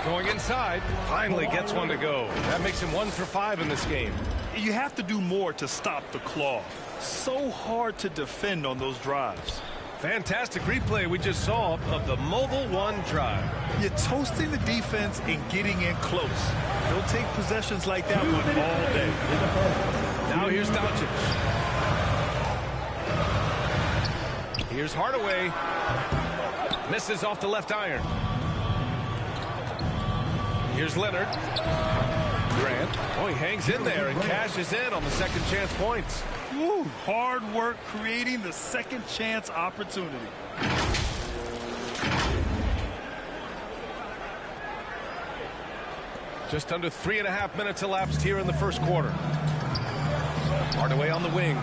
going inside. Finally gets one to go. That makes him 1 for 5 in this game. You have to do more to stop the claw. So hard to defend on those drives. Fantastic replay we just saw of the mobile one drive. You're toasting the defense and getting in close. They'll take possessions like that one all day. Now here's Doncic. Here's Hardaway. Misses off the left iron. Here's Leonard. Grant. Oh, he hangs in there and cashes in on the second chance points. Woo, hard work creating the second chance opportunity. Just under 3.5 minutes elapsed here in the first quarter. Hardaway on the wing.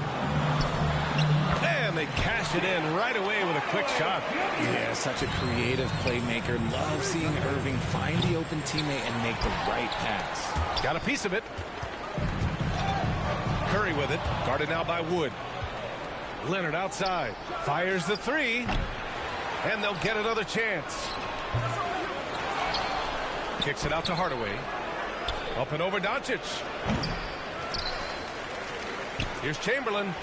And they cash it in right away with a quick shot. Yeah, such a creative playmaker. Love seeing Irving find the open teammate and make the right pass. Got a piece of it. Curry with it. Guarded now by Wood. Leonard outside. Fires the three. And they'll get another chance. Kicks it out to Hardaway. Up and over Doncic. Here's Chamberlain.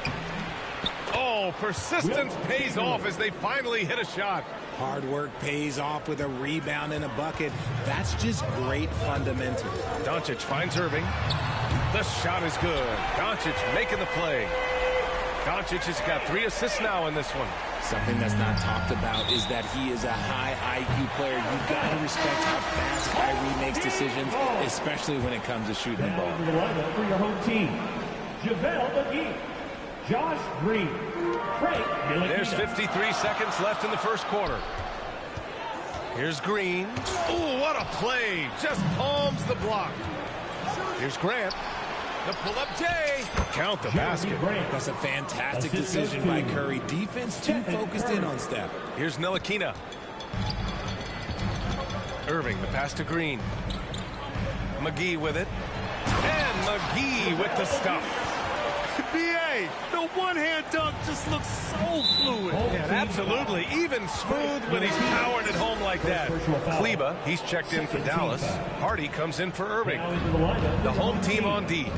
Oh, persistence pays off as they finally hit a shot. Hard work pays off with a rebound and a bucket. That's just great fundamentals. Doncic finds Irving. The shot is good. Doncic making the play. Doncic has got 3 assists now in this one. Something that's not talked about is that he is a high IQ player. You've got to respect how fast Kyrie makes decisions, especially when it comes to shooting the ball. The lineup for your home team, JaVale McGee, Josh Green, Frank Ntilikina. There's 53 seconds left in the first quarter. Here's Green. Oh, what a play. Just palms the block. Here's Grant. The pull-up J. Count the basket. That's a fantastic decision by Curry. Defense too focused in on Steph. Here's Ntilikina. Irving, the pass to Green. McGee with it. And McGee with the stuff. B.A., the one-hand dunk just looks so fluid. Yeah, absolutely. Even smooth when he's powered at home like that. Kleba, he's checked in for Dallas. Hardy comes in for Irving. The home team on D.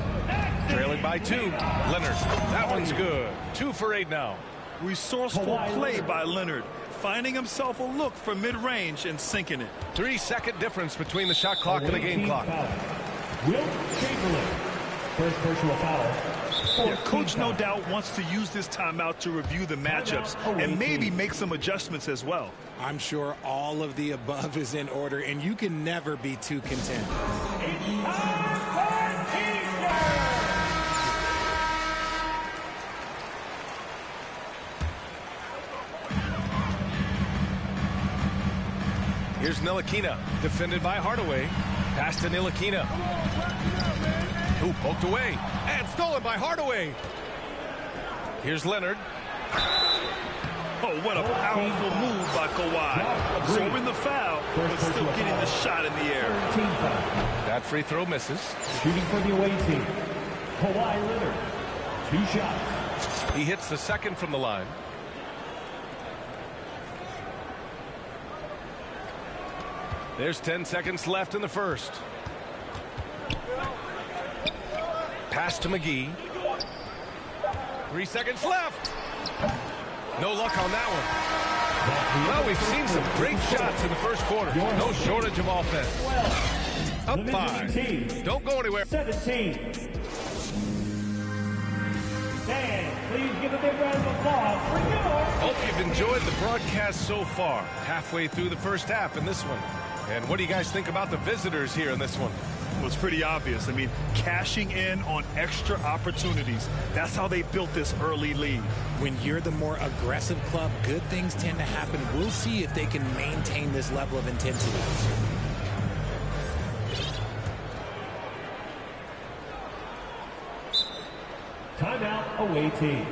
Trailing by 2. Leonard, that one's good. 2 for 8 now. Resourceful play by Leonard, finding himself a look from mid-range and sinking it. 3-second difference between the shot clock and the game clock. Will Chamberlain, first personal foul. Yeah, Coach no doubt wants to use this timeout to review the matchups and maybe make some adjustments as well. I'm sure all of the above is in order, and you can never be too content. Here's Ntilikina, defended by Hardaway. Pass to Ntilikina. Ooh, poked away. And stolen by Hardaway. Here's Leonard. Oh, what a powerful move by Kawhi. Absorbing the foul, but still getting the shot in the air. That free throw misses. Shooting for the away team, Kawhi Leonard. 2 shots. He hits the second from the line. There's 10 seconds left in the first. Pass to McGee. 3 seconds left. No luck on that one. Well, we've seen some great shots in the first quarter. No shortage of offense. Up 5. Don't go anywhere. 17. And please give a big round of applause for your... Hope you've enjoyed the broadcast so far. Halfway through the first half in this one. And what do you guys think about the visitors here in this one? Well, it's pretty obvious. I mean, cashing in on extra opportunities. That's how they built this early lead. When you're the more aggressive club, good things tend to happen. We'll see if they can maintain this level of intensity. Timeout, away team.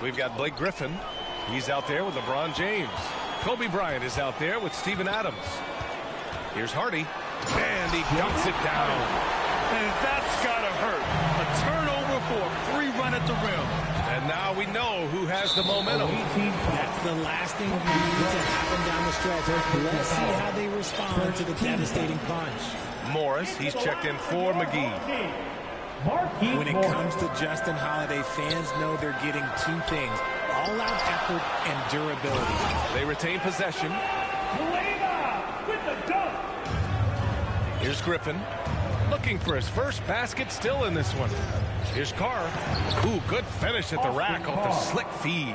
We've got Blake Griffin. He's out there with LeBron James. Kobe Bryant is out there with Steven Adams. Here's Hardy. And he dunks it down. And that's got to hurt. A turnover for a free run at the rim. And now we know who has the momentum. That's the last thing we need to happen down the stretch. Let's see how they respond to the devastating punch. Morris, he's checked in for McGee. When it comes to Justin Holiday, fans know they're getting 2 things: all-out effort and durability. They retain possession. Here's Griffin, looking for his first basket, still in this one. Here's Carr. Ooh, good finish at the rack off the slick feed.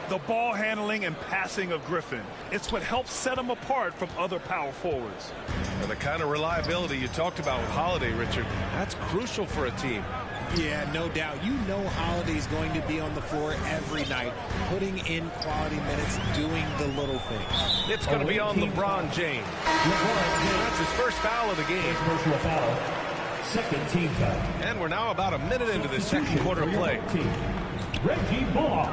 The ball handling and passing of Griffin. It's what helps set him apart from other power forwards. And the kind of reliability you talked about with Holiday, Richard, that's crucial for a team. Yeah, no doubt. You know Holiday's going to be on the floor every night, putting in quality minutes, doing the little things. It's going to be on LeBron James. That's his first foul of the game. Second team foul. And we're now about a minute into the second quarter of play. Reggie Bullock.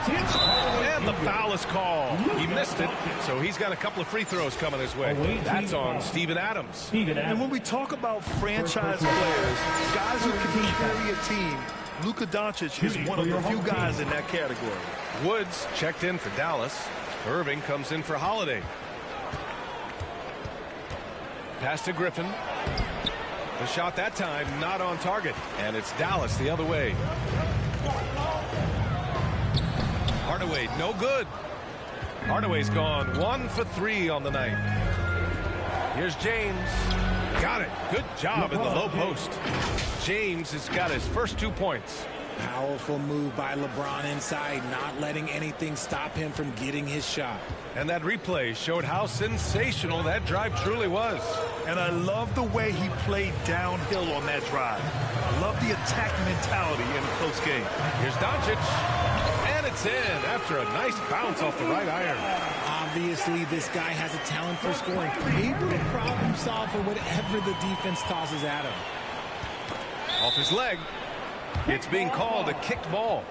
And the foul is called. He missed it, so he's got a couple of free throws coming his way. That's on Steven Adams. And when we talk about franchise players, guys who can carry a team, Luka Doncic is one of the few guys in that category. Woods checked in for Dallas. Irving comes in for Holiday. Pass to Griffin. The shot that time not on target, and it's Dallas the other way. Hardaway, no good. Hardaway's gone 1 for 3 on the night. Here's James. Got it. Good job in the low post. James has got his first 2 points. Powerful move by LeBron inside, not letting anything stop him from getting his shot. And that replay showed how sensational that drive truly was. And I love the way he played downhill on that drive. I love the attack mentality in a close game. Here's Doncic. And it's in after a nice bounce off the right iron. Obviously, this guy has a talent for scoring. Able to problem solve for whatever the defense tosses at him. Off his leg. It's being called a kicked ball.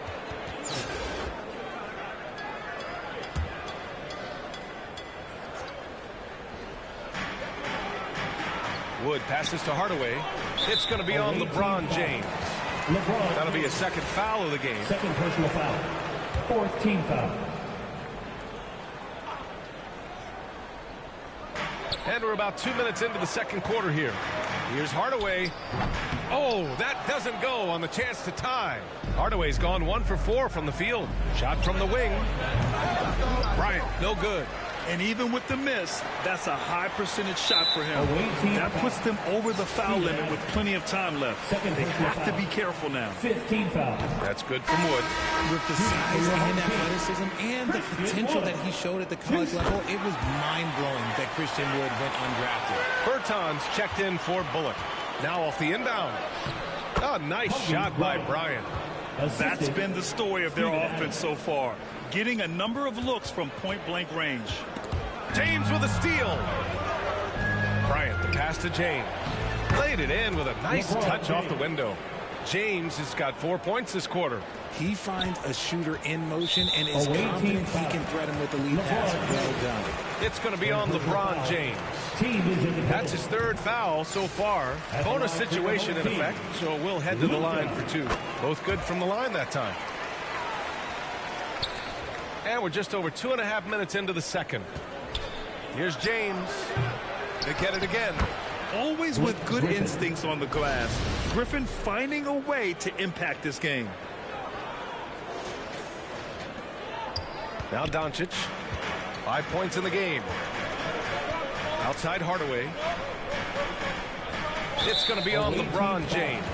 Wood passes to Hardaway. It's going to be on LeBron James. That'll be a second foul of the game. Second personal foul. Fourth team foul. And we're about 2 minutes into the second quarter here. Here's Hardaway. Oh, that doesn't go on the chance to tie. Hardaway's gone 1 for 4 from the field. Shot from the wing. Bryant, no good. And even with the miss, that's a high percentage shot for him. That puts them over the foul limit with plenty of time left. They have to be careful now. 15 foul. That's good from Wood. With the size and athleticism and the potential that he showed at the college level, it was mind-blowing that Christian Wood went undrafted. Bertans checked in for Bullock. Now off the inbound. A nice shot by Bryant. That's been the story of their offense so far, getting a number of looks from point-blank range. James with a steal. Bryant, the pass to James. Laid it in with a nice touch off the window. James has got 4 points this quarter. He finds a shooter in motion and is confident he can threat him with the lead pass. Well done. It's going to be on LeBron James. That's his third foul so far. Bonus situation in effect, so we'll head to the line for 2. Both good from the line that time. And we're just over 2.5 minutes into the second. Here's James. They get it again. Always with good instincts on the glass. Griffin finding a way to impact this game. Now Doncic. 5 points in the game. Outside Hardaway. It's going to be on LeBron James.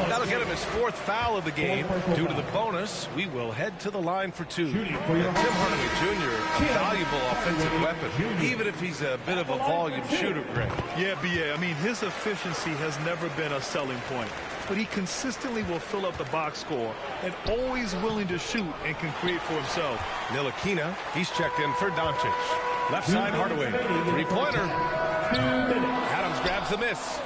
That'll get him his 4th foul of the game. Due to the bonus, we will head to the line for 2. Tim Hardaway Jr., a valuable offensive weapon, even if he's a bit of a volume shooter, Greg. Yeah, B.A. I mean, his efficiency has never been a selling point, but he consistently will fill up the box score and always willing to shoot and can create for himself. Ntilikina, he's checked in for Doncic. Left side Hardaway, 3-pointer. Adams grabs the miss.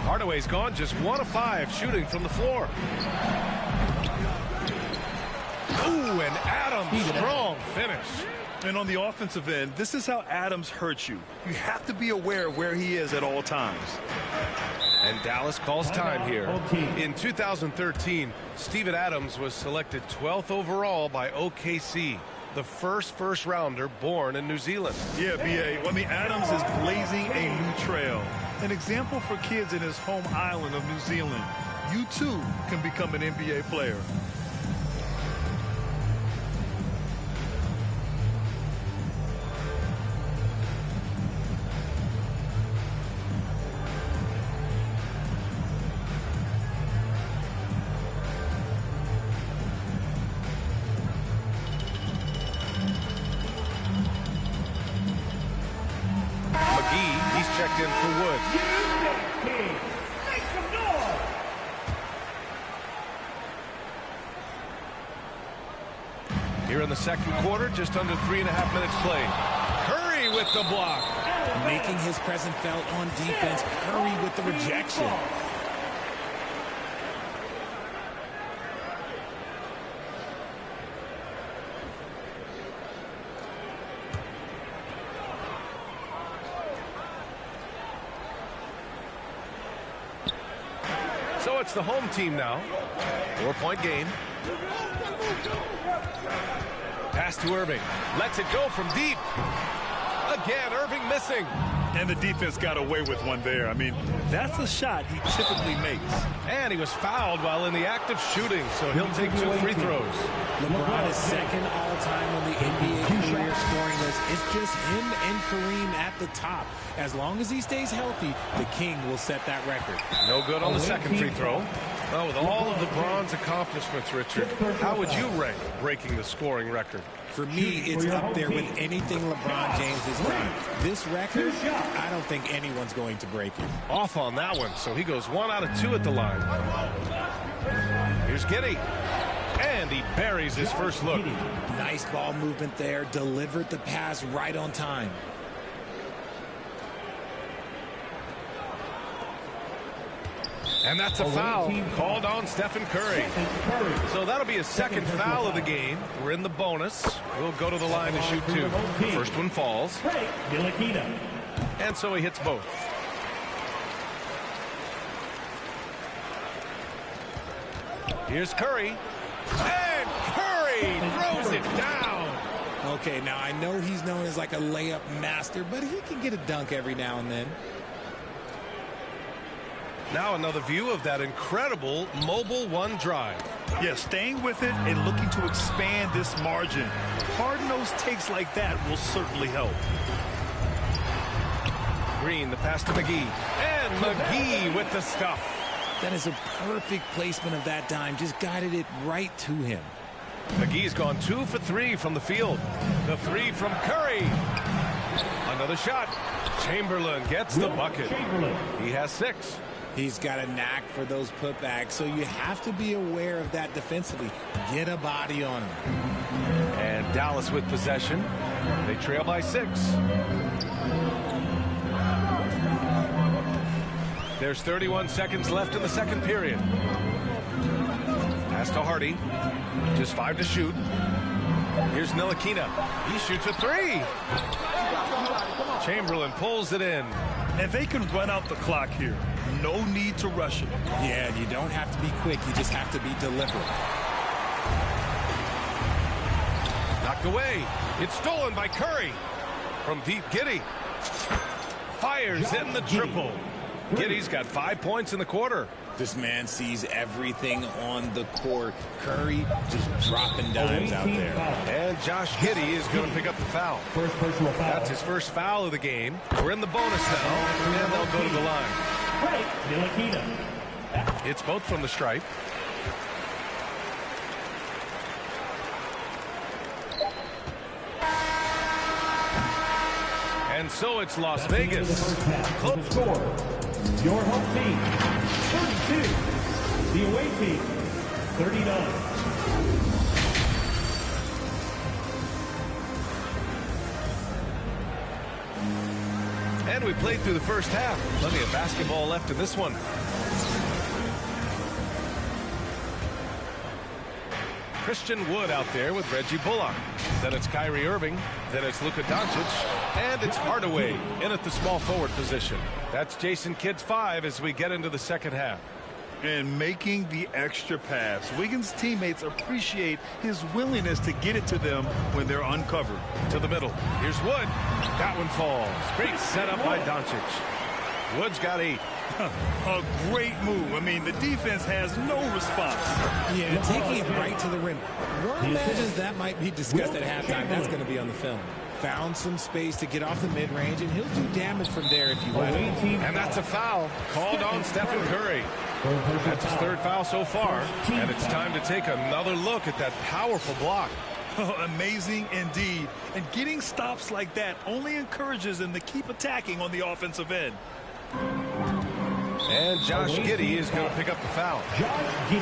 Hardaway's gone just 1 of 5 shooting from the floor. Ooh, and Adams, strong finish. And on the offensive end, this is how Adams hurts you. You have to be aware of where he is at all times. And Dallas calls time here. In 2013, Steven Adams was selected 12th overall by OKC, the first rounder born in New Zealand. Yeah, B.A. I mean, Adams is blazing a new trail. An example for kids in his home island of New Zealand. You, too, can become an NBA player. Checked in for Wood. Here in the second quarter, just under 3.5 minutes played. Curry with the block. Making his presence felt on defense. Curry with the rejection. So it's the home team now. 4-point game. Pass to Irving. Lets it go from deep. Again, Irving missing. And the defense got away with one there. I mean, that's a shot he typically makes. And he was fouled while in the act of shooting, so he'll take 2 free throws. LeBron is second all-time on the NBA career scoring list. It's just him and Kareem at the top. As long as he stays healthy, the King will set that record. No good on the second free throw. Well, with all of LeBron's accomplishments, Richard, how would you rank breaking the scoring record? For me, it's up there with anything LeBron James has done. This record, I don't think anyone's going to break it. Off on that one, so he goes 1 out of 2 at the line. Here's Giddey. And he buries his first look. Nice ball movement there. Delivered the pass right on time. And that's a foul called on Stephen Curry. So that'll be his second foul of the game. We're in the bonus. We'll go to the line to shoot 2. First one falls. And so he hits both. Here's Curry. And Curry throws it down. Okay, now I know he's known as like a layup master, but he can get a dunk every now and then. Now another view of that incredible mobile one drive. Yeah, staying with it and looking to expand this margin. Hard-nosed takes like that will certainly help. Green, the pass to McGee. And McGee with the stuff. That is a perfect placement of that dime. Just guided it right to him. McGee's gone 2 for 3 from the field. The 3 from Curry. Another shot. Chamberlain gets the bucket. He has 6. He's got a knack for those putbacks, so you have to be aware of that defensively. Get a body on him. And Dallas with possession. They trail by 6. There's 31 seconds left in the second period. Pass to Hardy. Just 5 to shoot. Here's Ntilikina. He shoots a 3. Chamberlain pulls it in. And they can run out the clock here. No need to rush it. Yeah, you don't have to be quick. You just have to be deliberate. Knocked away. It's stolen by Curry. From deep, Giddey. Fires in the triple. Giddey's got 5 points in the quarter. This man sees everything on the court. Curry just dropping dimes out there. And Josh Giddey is going to pick up the foul. First personal foul. That's his first foul of the game. We're in the bonus now, and they'll go to the line. It's both from the stripe. And so it's Las Vegas. The score, your home team, 32. The away team, 39. And we played through the first half. Plenty of basketball left in this one. Christian Wood out there with Reggie Bullock. Then it's Kyrie Irving. Then it's Luka Doncic. And it's Hardaway in at the small forward position. That's Jason Kidd's 5 as we get into the second half. And making the extra pass. Wiggins' teammates appreciate his willingness to get it to them when they're uncovered. To the middle. Here's Wood. That one falls. Great setup by Doncic. Wood's got 8. A great move. I mean, the defense has no response. Yeah, taking it right to the rim. One imagines that might be discussed at halftime. That's going to be on the film. Found some space to get off the mid-range, and he'll do damage from there if you let him. And that's a foul called on Stephen Curry. That's his 3rd foul so far, and it's time to take another look at that powerful block. Oh, amazing indeed. And getting stops like that only encourages them to keep attacking on the offensive end. And Josh Giddey is going to pick up the foul.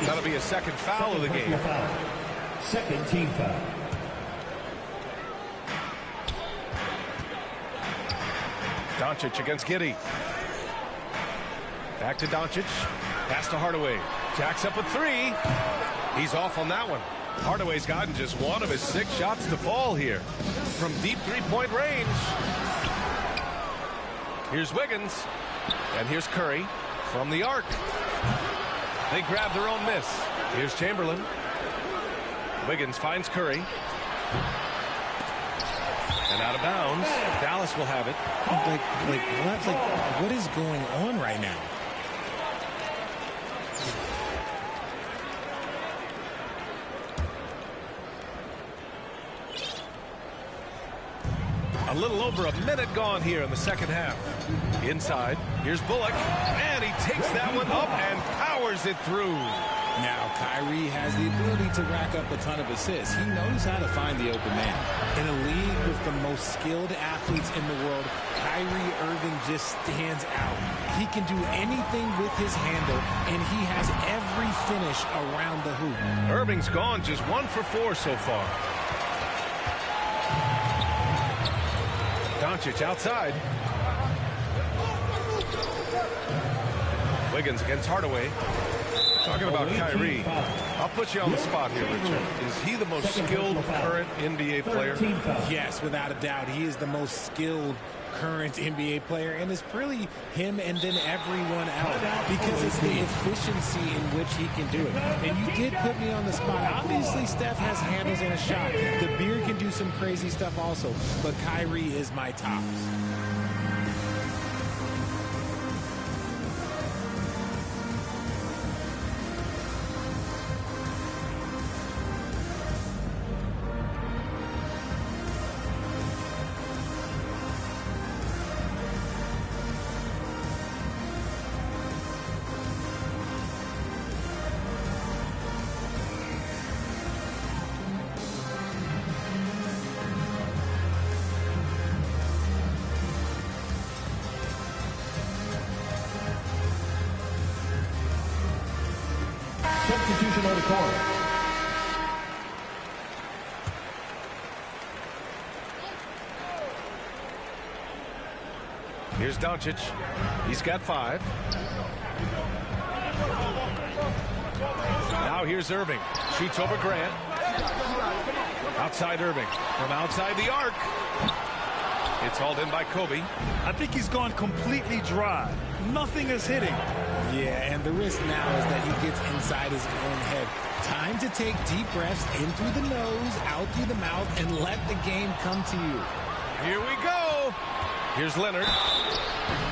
That'll be a 2nd foul of the game. Second team foul. Doncic against Giddey. Back to Doncic. Pass to Hardaway. Jacks up a 3. He's off on that one. Hardaway's gotten just 1 of his 6 shots to fall here. From deep 3-point range. Here's Wiggins. And here's Curry from the arc. They grab their own miss. Here's Chamberlain. Wiggins finds Curry. And out of bounds. Dallas will have it. What is going on right now? A little over a minute gone here in the second half. Inside, here's Bullock, and he takes that one up and powers it through. Now, Kyrie has the ability to rack up a ton of assists. He knows how to find the open man. In a league with the most skilled athletes in the world, Kyrie Irving just stands out. He can do anything with his handle, and he has every finish around the hoop. Irving's gone just 1 for 4 so far. Doncic outside. Wiggins against Hardaway. Talking about Kyrie, I'll put you on the spot here, Richard. Is he the most skilled current NBA player? Yes, without a doubt. He is the most skilled current NBA player, and it's really him and then everyone else because it's the efficiency in which he can do it. And you did put me on the spot. Obviously, Steph has handles and a shot. The Beard can do some crazy stuff also, but Kyrie is my tops. substitution on the court. Here's Doncic. He's got 5. Now here's Irving. Shoots over Grant. Outside Irving. From outside the arc. It's hauled in by Kobe. I think he's gone completely dry. Nothing is hitting. Yeah, and the risk now is that he gets inside his own head. Time to take deep breaths in through the nose, out through the mouth, and let the game come to you. Here we go. Here's Leonard.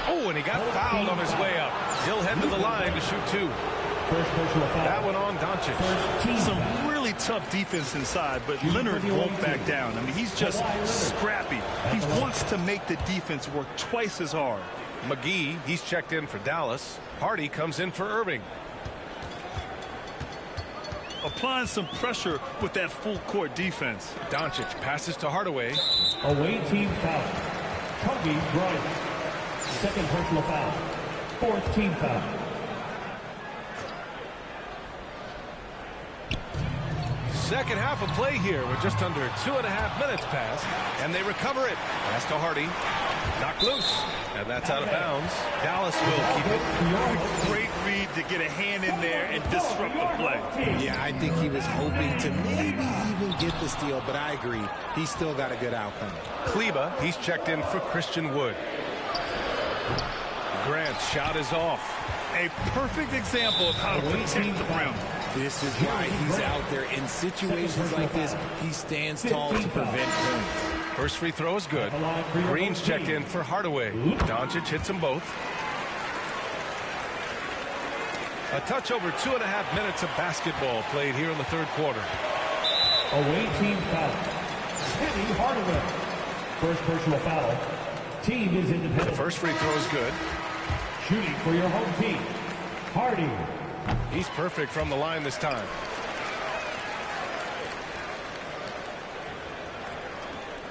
Oh, and he got fouled on his way up. He'll head to the line to shoot 2. That one on Doncic. Some really tough defense inside, but Leonard won't back down. I mean, he's just scrappy. He wants to make the defense work twice as hard. McGee, he's checked in for Dallas. Hardy comes in for Irving. Applying some pressure with that full court defense. Doncic passes to Hardaway. Away team foul. Kobe Bryant. Second personal foul. 4th team foul. Second half of play here with just under 2.5 minutes passed, and they recover it. Pass to Hardy. Knocked loose, and that's out of bounds. Dallas will keep it. Great read to get a hand in there and disrupt the play. Yeah, I think he was hoping to maybe even get the steal, but I agree. He still got a good outcome. Kleba, he's checked in for Christian Wood. Grant's shot is off. A perfect example of how to protect the rim. This is why he's out there in situations like this. He stands tall to prevent points. First free throw is good. Green's checked in for Hardaway. Doncic hits them both. A touch over 2.5 minutes of basketball played here in the third quarter. Away team foul. Penny Hardaway. First personal foul. Team is independent. First free throw is good. Shooting for your home team. Hardy. He's perfect from the line this time.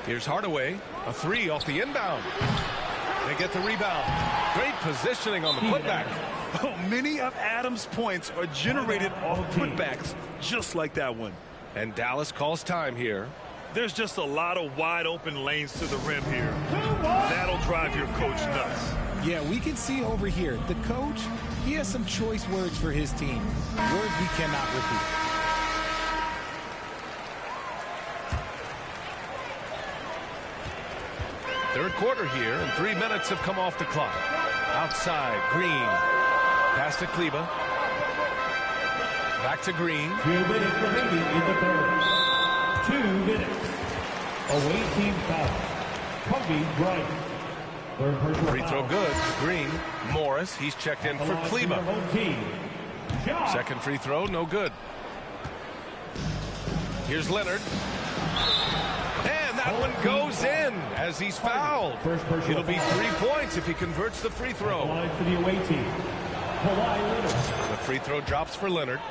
Here's Hardaway. A 3 off the inbound. They get the rebound. Great positioning on the putback. Oh, many of Adams' points are generated off putbacks, just like that one. And Dallas calls time here. There's just a lot of wide open lanes to the rim here. That'll drive your coach nuts. Yeah, we can see over here, the coach, he has some choice words for his team. Words we cannot repeat. Third quarter here, and 3 minutes have come off the clock. Outside, Green. Pass to Kleba. Back to Green. 2 minutes remaining in the third. 2 minutes. Away team foul. Kobe Bryant. Third personal Free throw foul. good. Green. Morris, he's checked in for Kleba. Second free throw, no good. Here's Leonard. And that one goes in as he's fouled. It'll be 3 points if he converts the free throw. For the away team. Kawhi Leonard. The free throw drops for Leonard.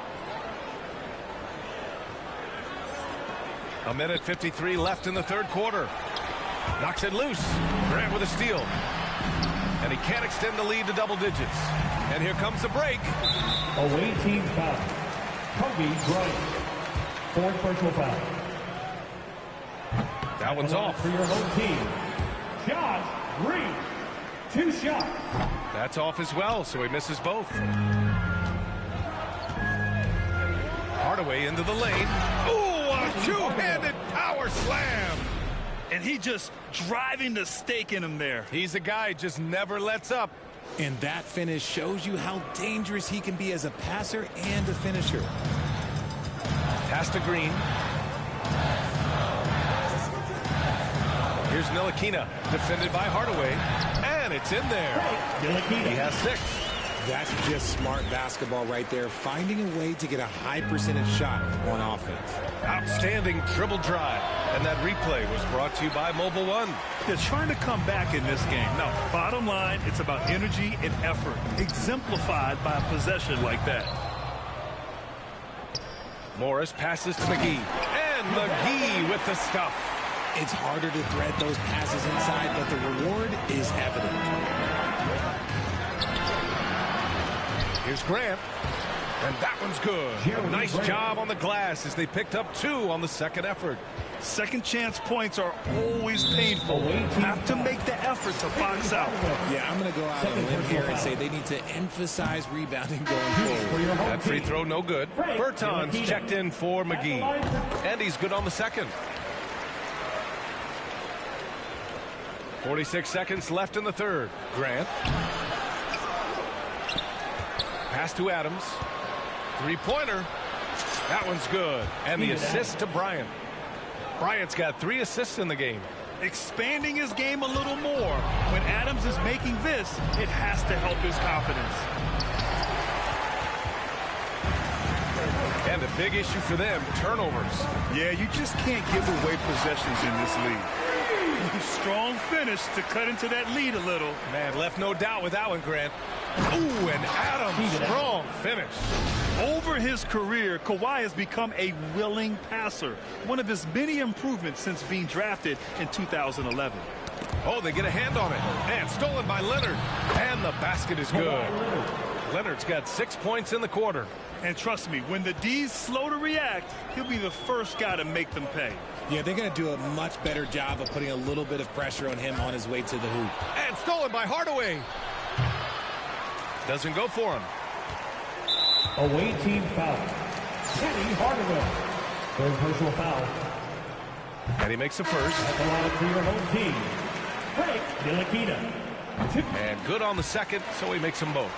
1:53 left in the third quarter. Knocks it loose. Grant with a steal. And he can't extend the lead to double digits. And here comes the break. Away team foul. Kobe Bryant. Fourth personal foul. That one's off. For your home team. Josh Green. 2 shots. That's off as well, so he misses both. Hardaway into the lane. Ooh, a two-handed power slam. And he just driving the stake in him there. He's a guy just never lets up. And that finish shows you how dangerous he can be as a passer and a finisher. Pass to Green. Here's Ntilikina, defended by Hardaway. And it's in there. He has 6. That's just smart basketball right there, finding a way to get a high percentage shot on offense. Outstanding dribble drive. And that replay was brought to you by Mobile One. They're trying to come back in this game. Now, bottom line, it's about energy and effort, exemplified by a possession like that. Morris passes to McGee. And McGee with the stuff. It's harder to thread those passes inside, but the reward is evident. Here's Grant. And that one's good. A nice job on the glass as they picked up 2 on the second effort. Second chance points are always painful. Have to make the effort to box out. Yeah, I'm going to go out on a limb here and say they need to emphasize rebounding going forward. That free throw no good. Bertans checked in for McGee. And he's good on the second. 46 seconds left in the third. Grant. Pass to Adams. Three-pointer. That one's good. And the assist to Bryant. Bryant's got 3 assists in the game. Expanding his game a little more. When Adams is making this, it has to help his confidence. And a big issue for them, turnovers. Yeah, you just can't give away possessions in this league. Strong finish to cut into that lead a little. Man, left no doubt with that one, Grant. Ooh, and Adams, strong finish. Over his career, Kawhi has become a willing passer. One of his many improvements since being drafted in 2011. Oh, they get a hand on it. And stolen by Leonard. And the basket is good. Leonard's got 6 points in the quarter. And trust me, when the D's slow to react, he'll be the first guy to make them pay. Yeah, they're going to do a much better job of putting a little bit of pressure on him on his way to the hoop. And stolen by Hardaway. Doesn't go for him. Away team foul. Kenny Hardaway. Third personal foul. And he makes the first. At the line for your home team, Frank Ntilikina. And good on the second, so he makes them both.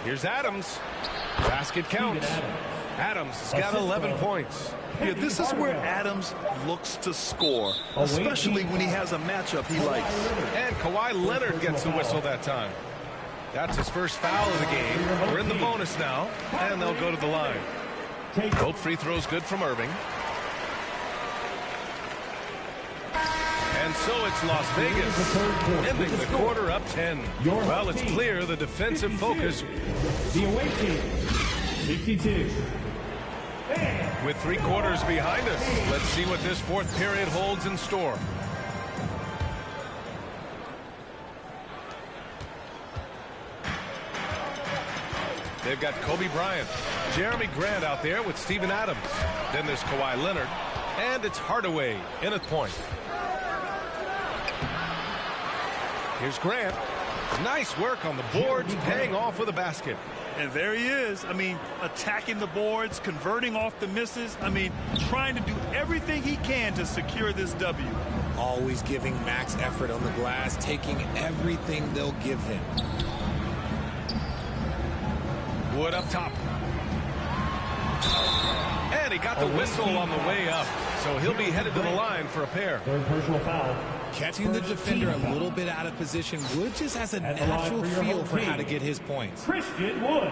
Here's Adams. Basket counts. Adams has got 11 points. Yeah, this is where Adams looks to score, especially when he has a matchup he likes. And Kawhi Leonard gets the whistle that time. That's his first foul of the game. We're in the bonus now, and they'll go to the line. Both free throws good from Irving. And so it's Las Vegas, ending the quarter up 10. Well, it's clear the defensive focus. The away team, 62. With 3 quarters behind us, let's see what this fourth period holds in store. They've got Kobe Bryant, Jeremy Grant out there with Steven Adams. Then there's Kawhi Leonard, and it's Hardaway in at point. Here's Grant. Nice work on the boards, paying off with a basket. And there he is. I mean, attacking the boards, converting off the misses. I mean, trying to do everything he can to secure this W. Always giving max effort on the glass, taking everything they'll give him. Wood up top. And he got the whistle on the way up. So he'll be headed to the line for a pair. Third personal foul. Catching the defender a little bit out of position. Wood just has a natural feel for how to get his points. Christian Wood.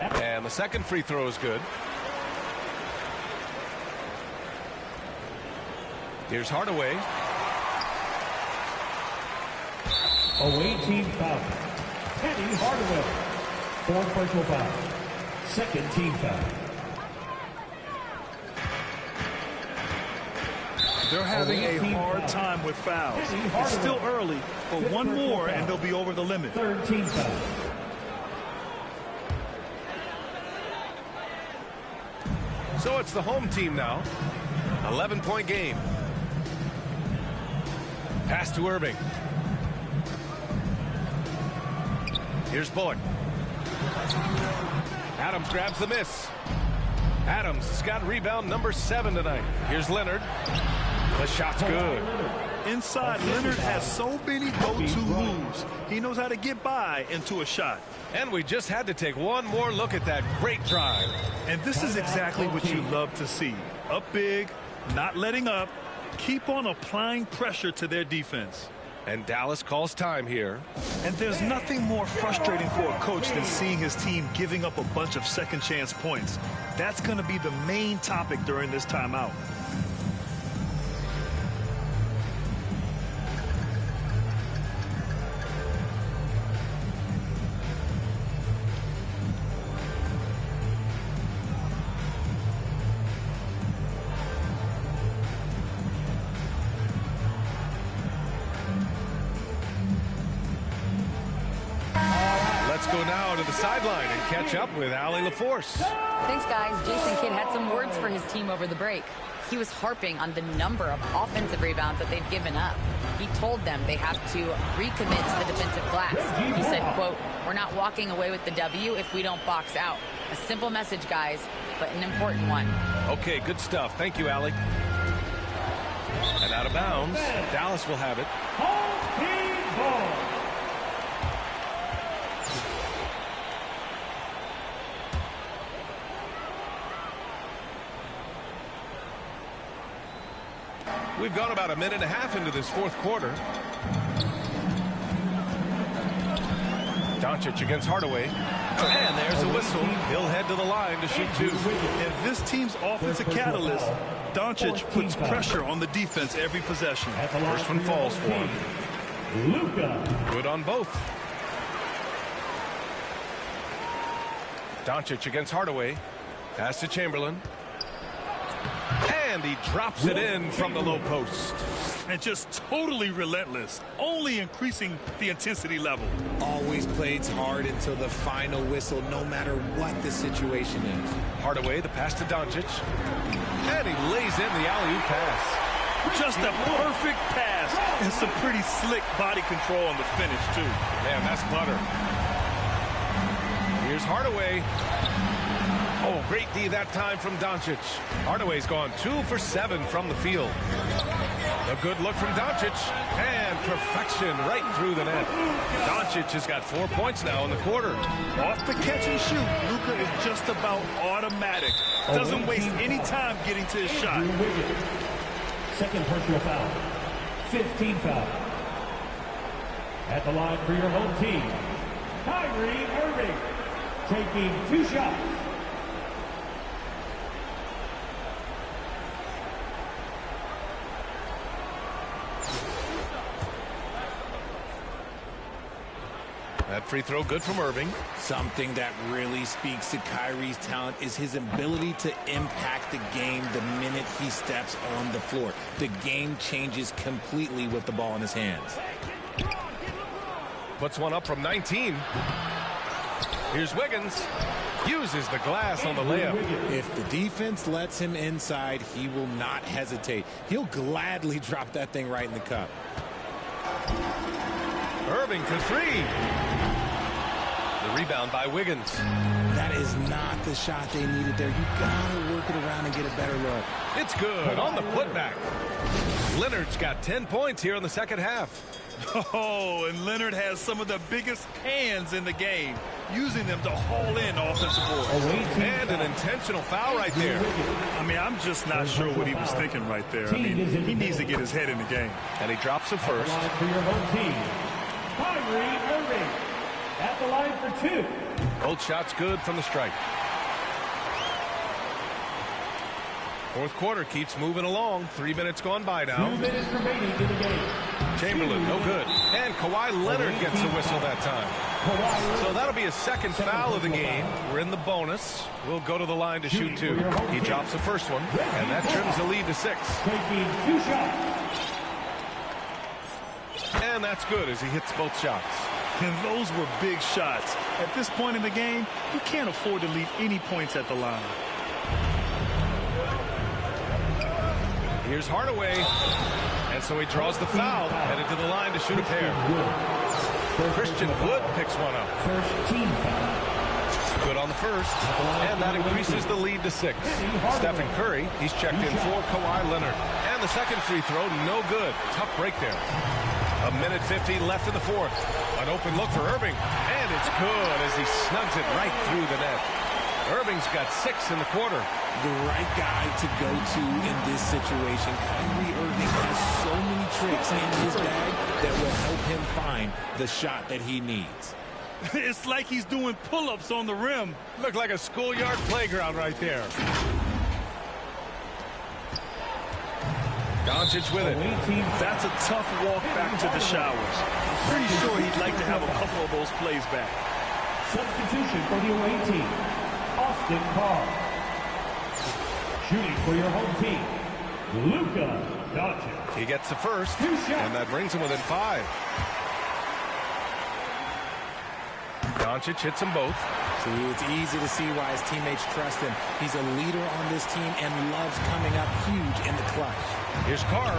And the second free throw is good. Here's Hardaway. Away team foul. Kenny Hardaway. Fourth personal foul. Second team foul. They're having a hard time with fouls. It's still early, but one more and they'll be over the limit. Third team foul. So it's the home team now. 11-point game. Pass to Irving. Here's Bullock. Adams grabs the miss. Adams has got rebound number 7 tonight. Here's Leonard. The shot's good. Inside, Leonard has so many go-to moves. He knows how to get by into a shot. And we just had to take one more look at that great drive. And this is exactly what you love to see. Up big, not letting up, keep on applying pressure to their defense. And Dallas calls time here. And there's nothing more frustrating for a coach than seeing his team giving up a bunch of second chance points. That's going to be the main topic during this timeout. go now to the sideline and catch up with Allie LaForce. Thanks, guys. Jason Kidd had some words for his team over the break. He was harping on the number of offensive rebounds that they've given up. He told them they have to recommit to the defensive glass. He said, quote, "We're not walking away with the W if we don't box out." A simple message, guys, but an important one. Okay, good stuff. Thank you, Allie. And out of bounds, Dallas will have it. Home team ball. We've gone about a minute and a half into this fourth quarter. Doncic against Hardaway. And there's a whistle. He'll head to the line to shoot two. If this team's offensive catalyst, Doncic puts pressure on the defense every possession. First one falls for him. Luka. Good on both. Doncic against Hardaway. Pass to Chamberlain. And he drops it in from the low post. And just totally relentless, only increasing the intensity level. Always plays hard until the final whistle, no matter what the situation is. Hardaway, the pass to Doncic. And he lays in the alley-oop pass. Just a perfect pass and some pretty slick body control on the finish, too. Man, that's butter. Here's Hardaway. Oh, great D that time from Doncic. Hardaway's gone 2 for 7 from the field. A good look from Doncic. And perfection right through the net. Doncic has got 4 points now in the quarter. Off the catch and shoot, Luka is just about automatic. Doesn't waste any time getting to his shot. Second personal foul. 15 foul. At the line for your home team, Kyrie Irving, taking 2 shots. That free throw good from Irving. Something that really speaks to Kyrie's talent is his ability to impact the game the minute he steps on the floor. The game changes completely with the ball in his hands. Puts one up from 19. Here's Wiggins. Uses the glass on the layup. If the defense lets him inside, he will not hesitate. He'll gladly drop that thing right in the cup. Irving for 3. The rebound by Wiggins. That is not the shot they needed there. You gotta work it around and get a better look. It's good on the putback. Leonard's got 10 points here in the second half. Oh, and Leonard has some of the biggest hands in the game, using them to haul in offensive boards. And an intentional foul right there. I mean, I'm just not sure what he was thinking right there. I mean, he needs to get his head in the game. And he drops it first. For your home team, Kyrie Irving, at the line for 2. Both shots good from the stripe. Fourth quarter keeps moving along. 3 minutes gone by now. 2 minutes remaining in the game. Chamberlain, no good. And Kawhi Leonard gets a whistle that time. So that'll be a second foul of the game. We're in the bonus. We'll go to the line to shoot 2. He drops the first one, and that trims the lead to 6. Taking 2 shots. And that's good as he hits both shots. And those were big shots. At this point in the game, you can't afford to leave any points at the line. Here's Hardaway. And so he draws the foul, headed to the line to shoot a pair. Christian Wood picks one up. First team foul. Good on the first, and that increases the lead to 6. Stephen Curry, he's checked in for Kawhi Leonard. And the second free throw, no good. Tough break there. A minute 15 left in the fourth. An open look for Irving, and it's good as he snugs it right through the net. Irving's got 6 in the quarter. The right guy to go to in this situation. Kyrie Irving has so many tricks in his bag that will help him find the shot that he needs. It's like he's doing pull-ups on the rim. Looked like a schoolyard playground right there. Doncic with it. That's a tough walk back to the showers. Pretty sure he'd like to have a couple of those plays back. Substitution for the away team, Austin Carr. Shooting for your home team, Luka Doncic. He gets the first, and that brings him within 5. Doncic hits them both. See, it's easy to see why his teammates trust him. He's a leader on this team and loves coming up huge in the clutch. Here's Carr.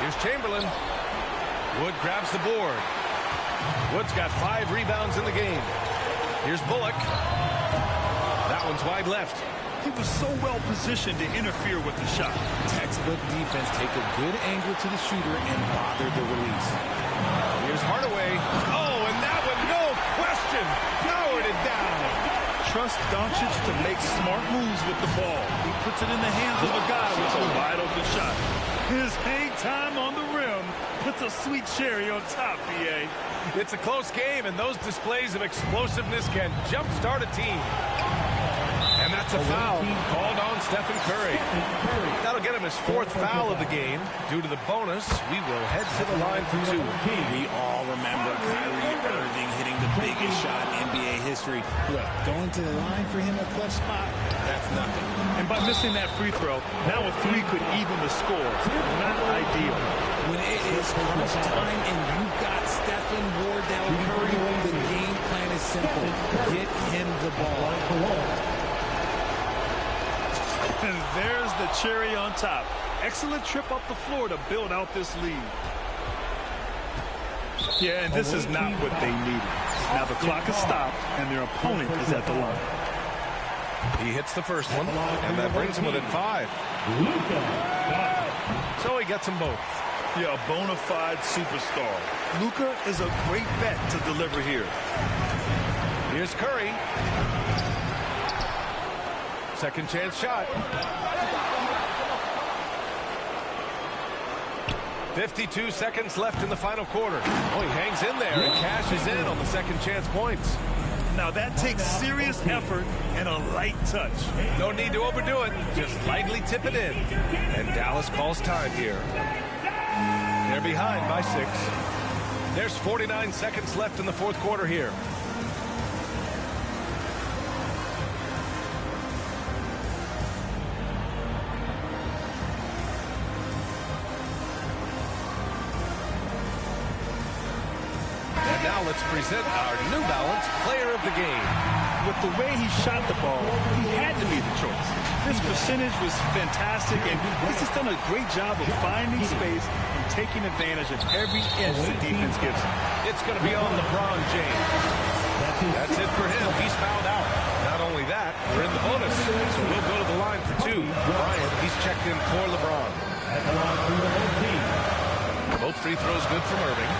Here's Chamberlain. Wood grabs the board. Wood's got 5 rebounds in the game. Here's Bullock. That one's wide left. He was so well positioned to interfere with the shot. Textbook defense, take a good angle to the shooter and bother the release. Here's Hardaway. Oh, and that one, no question, powered it down. Trust Doncic to make smart moves with the ball. He puts it in the hands of a guy with a wide open shot. His hang time on the rim puts a sweet cherry on top, B.A. It's a close game, and those displays of explosiveness can jumpstart a team. And that's a foul called on Stephen Curry. That'll get him his 4th foul of the game. Due to the bonus, we will head to the line for 2. We all remember Kyrie Irving hitting the biggest shot in NBA history. Look, going to the line for him a clutch spot, that's nothing. And by missing that free throw, now a 3 could even the score. Not ideal. When it is crunch time and you've got Stephen Wardell Curry, the game plan is simple. Get him the ball. And there's the cherry on top. Excellent trip up the floor to build out this lead. Yeah, and this is not what they needed. Now the clock is stopped, and their opponent is at the line. He hits the first one, and that brings him within 5. So he gets them both. Yeah, a bona fide superstar. Luka is a great bet to deliver here. Here's Curry. Second chance shot. 52 seconds left in the final quarter. Oh, he hangs in there and cashes in on the second chance points. Now that takes serious effort and a light touch. No need to overdo it. Just lightly tip it in. And Dallas calls time here. They're behind by 6. There's 49 seconds left in the 4th quarter here. Let's present our New Balance Player of the Game. With the way he shot the ball, he had to be the choice. His percentage was fantastic, and he's just done a great job of finding space and taking advantage of every inch the defense gives him. It's going to be on LeBron James. That's it for him. He's fouled out. Not only that, we're in the bonus, so we'll go to the line for 2. Bryant, he's checked in for LeBron. At the line for your home team. Both free throws good from Irving.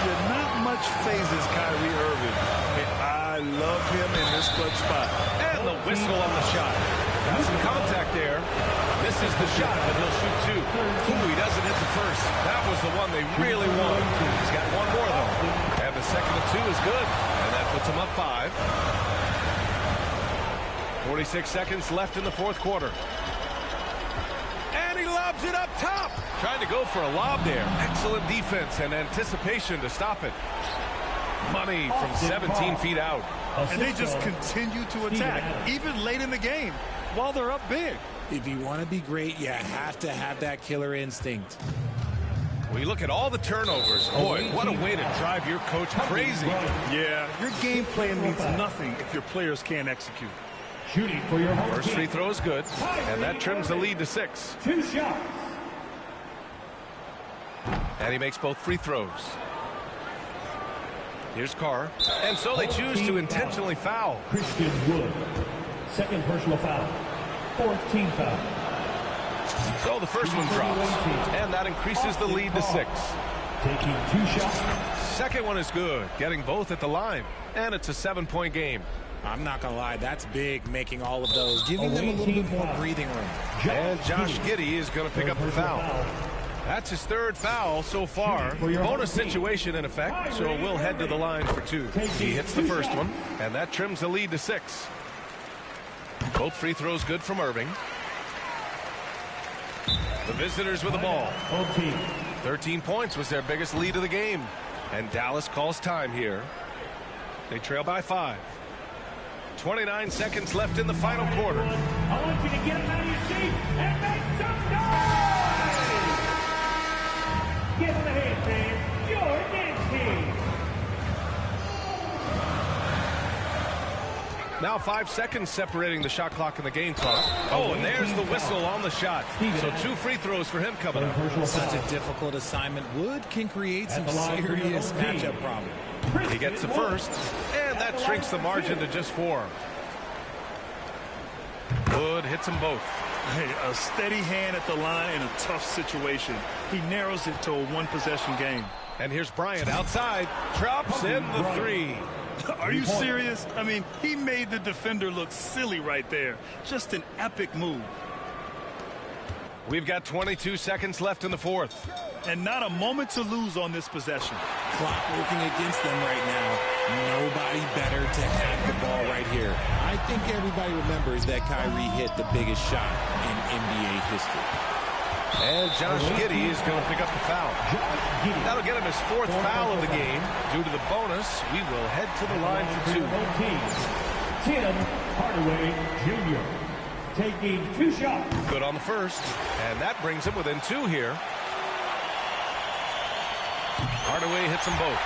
Yeah, not much phases Kyrie Irving. And I love him in this clutch spot. And the whistle on the shot. Got some contact there. This is the shot that he'll shoot 2. Ooh, he doesn't hit the first. That was the one they really want. He's got one more, though. And the second of 2 is good. And that puts him up 5. 46 seconds left in the 4th quarter. And he lobs it up top. Trying to go for a lob there. Excellent defense and anticipation to stop it. Money from 17 feet out. And they just continue to attack, even late in the game, while they're up big. If you want to be great, you have to have that killer instinct. We look at all the turnovers. Boy, what a way to drive your coach crazy. Yeah, your game plan means nothing if your players can't execute. Shooting for your home First team. free throw is good, and that trims the lead to 6. 2 shots. And he makes both free throws. Here's Carr. And so they choose to intentionally foul. Christian Wood. Second personal foul. 4th team foul. So the first one drops, and that increases the lead to 6. Taking 2 shots. Second one is good, getting both at the line. And it's a 7-point game. I'm not going to lie, that's big, making all of those, giving them a little bit more breathing room. And Josh Giddey is going to pick up the foul. That's his 3rd foul so far. Bonus situation in effect, so we'll head to the line for 2. He hits the first one, and that trims the lead to 6. Both free throws good from Irving. The visitors with the ball. 13 points was their biggest lead of the game. And Dallas calls time here. They trail by 5. 29 seconds left in the final quarter. I want you to get him out of your seat and make some noise! Give him a hand, fans. Your dance team. Now 5 seconds separating the shot clock and the game clock. Oh, and there's the whistle on the shot. So 2 free throws for him coming up. Such a difficult assignment. Wood can create some serious matchup problems. He gets the first, and that shrinks the margin to just 4. Wood hits them both. Hey, a steady hand at the line in a tough situation. He narrows it to a 1-possession game. And here's Bryant outside. Drops in the 3. Are you serious? I mean, he made the defender look silly right there. Just an epic move. We've got 22 seconds left in the 4th. And not a moment to lose on this possession. Clock working against them right now. Nobody better to have the ball right here. I think everybody remembers that Kyrie hit the biggest shot in NBA history. And Josh Giddey is going to pick up the foul. That'll get him his 4th foul of the game. Due to the bonus, we will head to the line for 2. Tim Hardaway Jr. taking 2 shots. Good on the first. And that brings him within 2 here. Hardaway hits them both.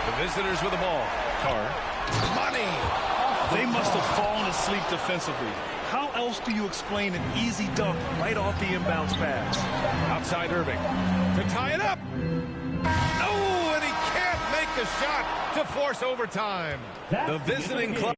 The visitors with the ball. Carr. Money. They must have fallen asleep defensively. How else do you explain an easy dunk right off the inbounds pass? Outside Irving to tie it up. Oh, and he can't make the shot to force overtime. The visiting club.